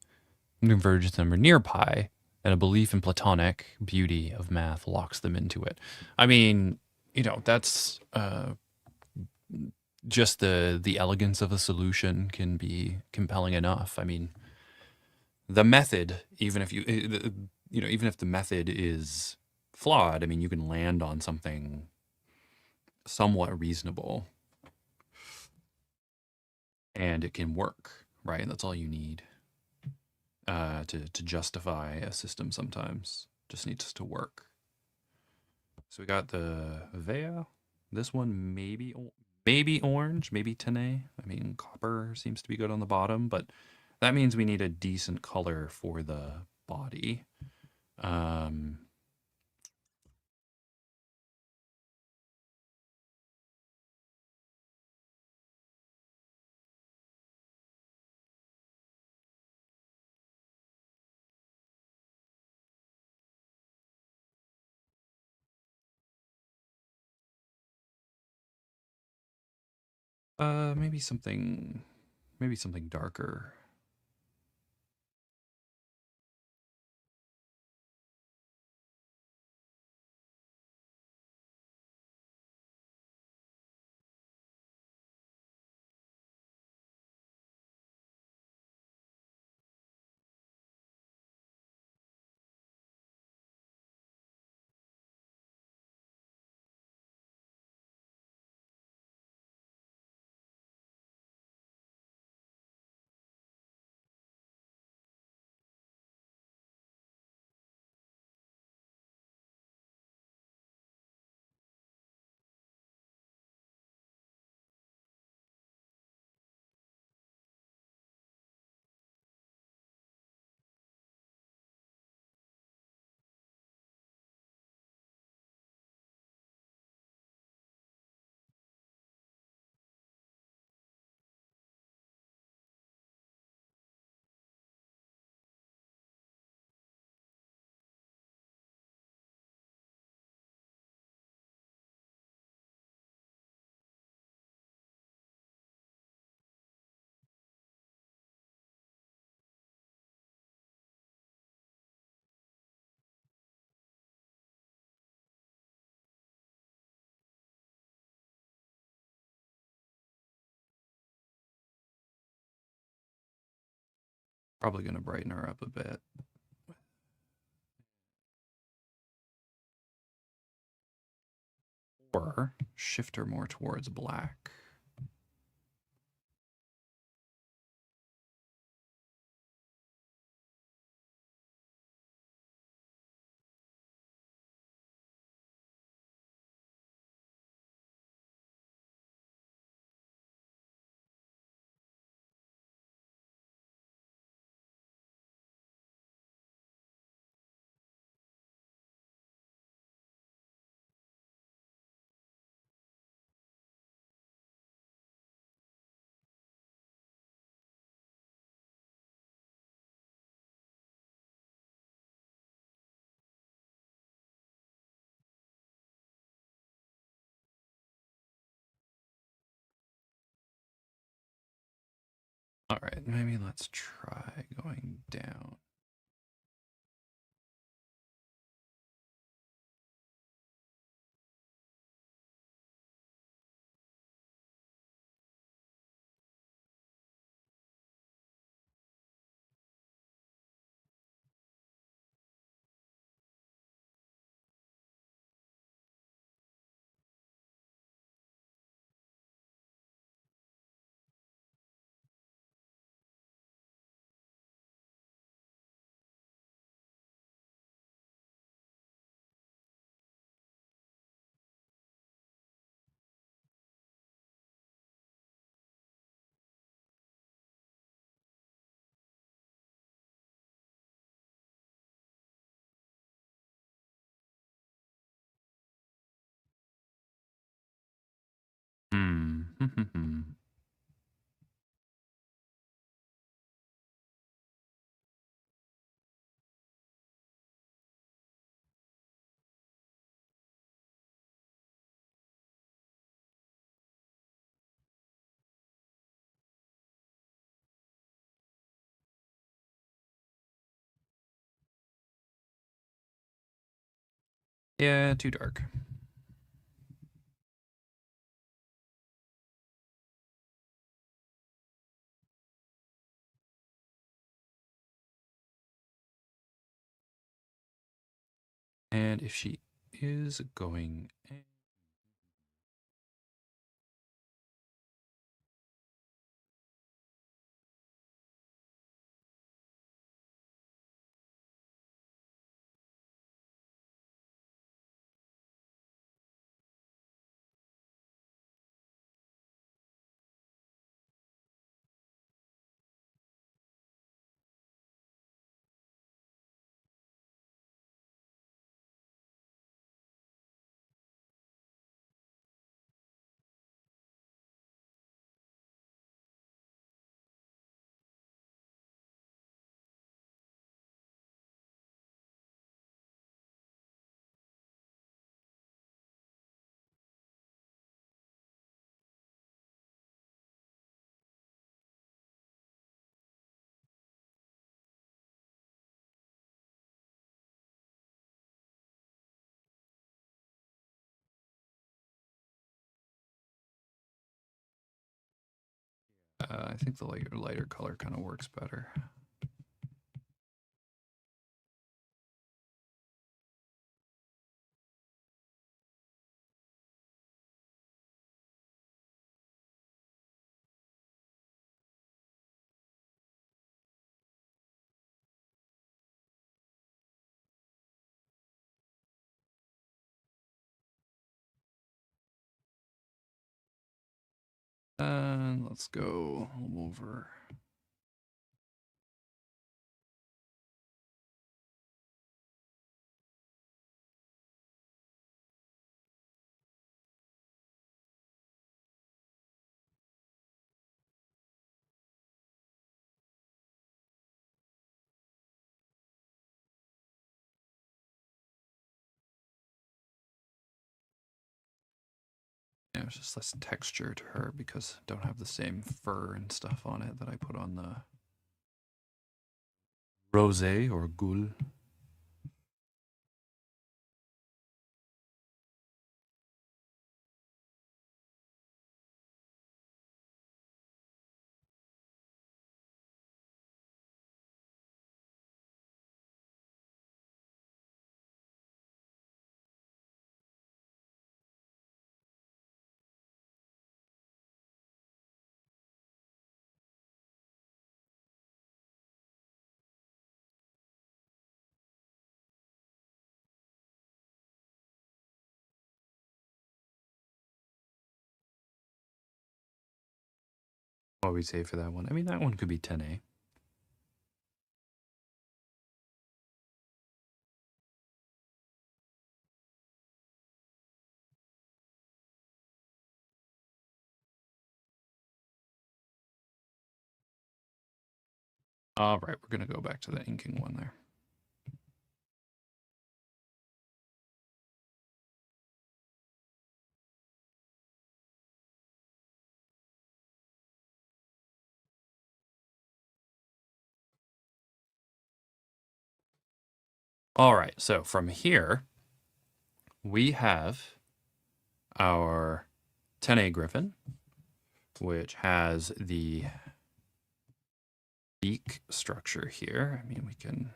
Convergence number near pi, and a belief in Platonic beauty of math locks them into it. I mean, that's just the elegance of a solution can be compelling enough. I mean, the method, even if even if the method is flawed, I mean, you can land on something somewhat reasonable, and it can work, right? That's all you need to justify a system. Sometimes just needs to work. So we got the Vea. This one maybe orange, maybe Tene. I mean, copper seems to be good on the bottom, but that means we need a decent color for the body. Um, maybe something darker. Probably going to brighten her up a bit. Or shift her more towards black. All right, maybe let's try going down. Hmm. Yeah, too dark. And if she is going... I think the lighter color kind of works better. And let's go over. Yeah, it's just less texture to her because I don't have the same fur and stuff on it that I put on the rosé or gul. What we say for that one? I mean, that one could be 10A. All right, we're going to go back to the inking one there. All right, so from here, we have our 10A griffin, which has the beak structure here. I mean, we can...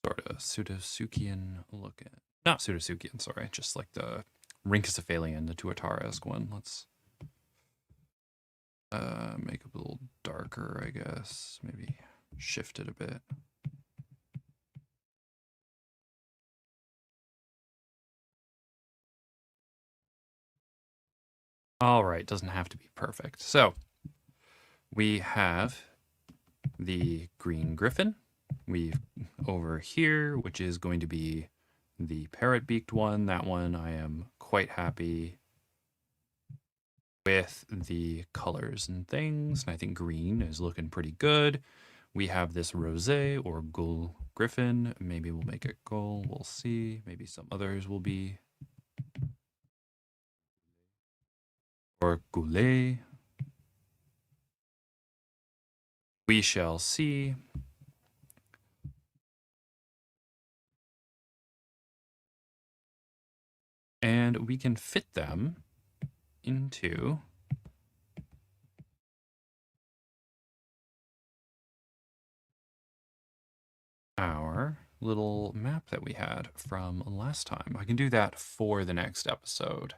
sort of Pseudotsuchian look at... Not Pseudotsuchian, sorry. Just like the Rhynchocephalian, the Tuatara-esque one. Let's make it a little darker, I guess. Maybe shift it a bit. All right, doesn't have to be perfect. So we have the green griffin. We've over here, which is going to be the parrot-beaked one. That one I am quite happy with the colors and things. And I think green is looking pretty good. We have this rosé or gull griffin. Maybe we'll make it gull. We'll see. Maybe some others will be. Or goulet. We shall see. And we can fit them into our little map that we had from last time. I can do that for the next episode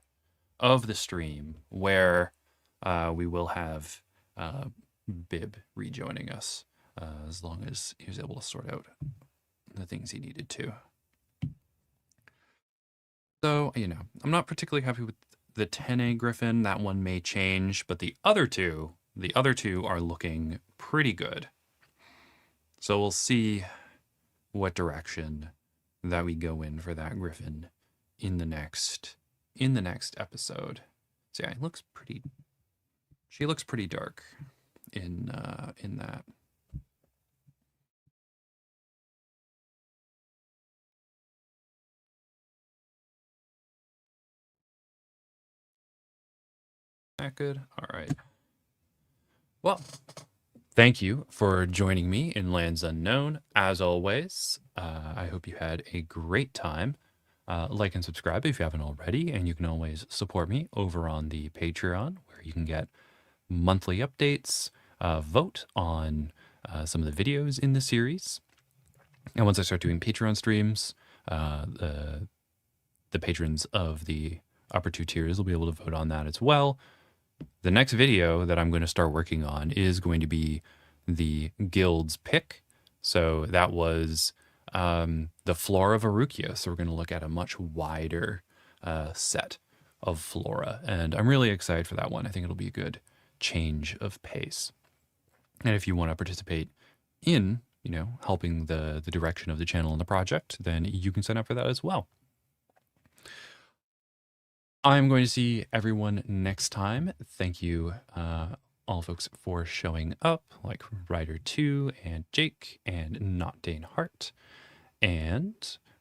of the stream where we will have Bib rejoining us as long as he was able to sort out the things he needed to. So, you know, I'm not particularly happy with the 10A Griffin. That one may change, but the other two are looking pretty good. So we'll see what direction that we go in for that Griffin in the next episode. So yeah, she looks pretty dark in that. That good? All right. Well, thank you for joining me in Lands Unknown. As always, I hope you had a great time. Like and subscribe if you haven't already, and you can always support me over on the Patreon, where you can get monthly updates, vote on some of the videos in the series. And once I start doing Patreon streams, the patrons of the upper two tiers will be able to vote on that as well. The next video that I'm going to start working on is going to be the guild's pick. So that was the flora of Arukia. So we're going to look at a much wider set of flora. And I'm really excited for that one. I think it'll be a good change of pace. And if you want to participate in, you know, helping the direction of the channel and the project, then you can sign up for that as well. I'm going to see everyone next time. Thank you, all folks, for showing up, like Ryder2 and Jake and Not Dane Hart. And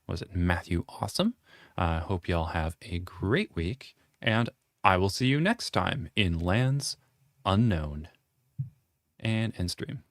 was it Matthew Awesome? Hope y'all have a great week, and I will see you next time in Lands Unknown. And end stream.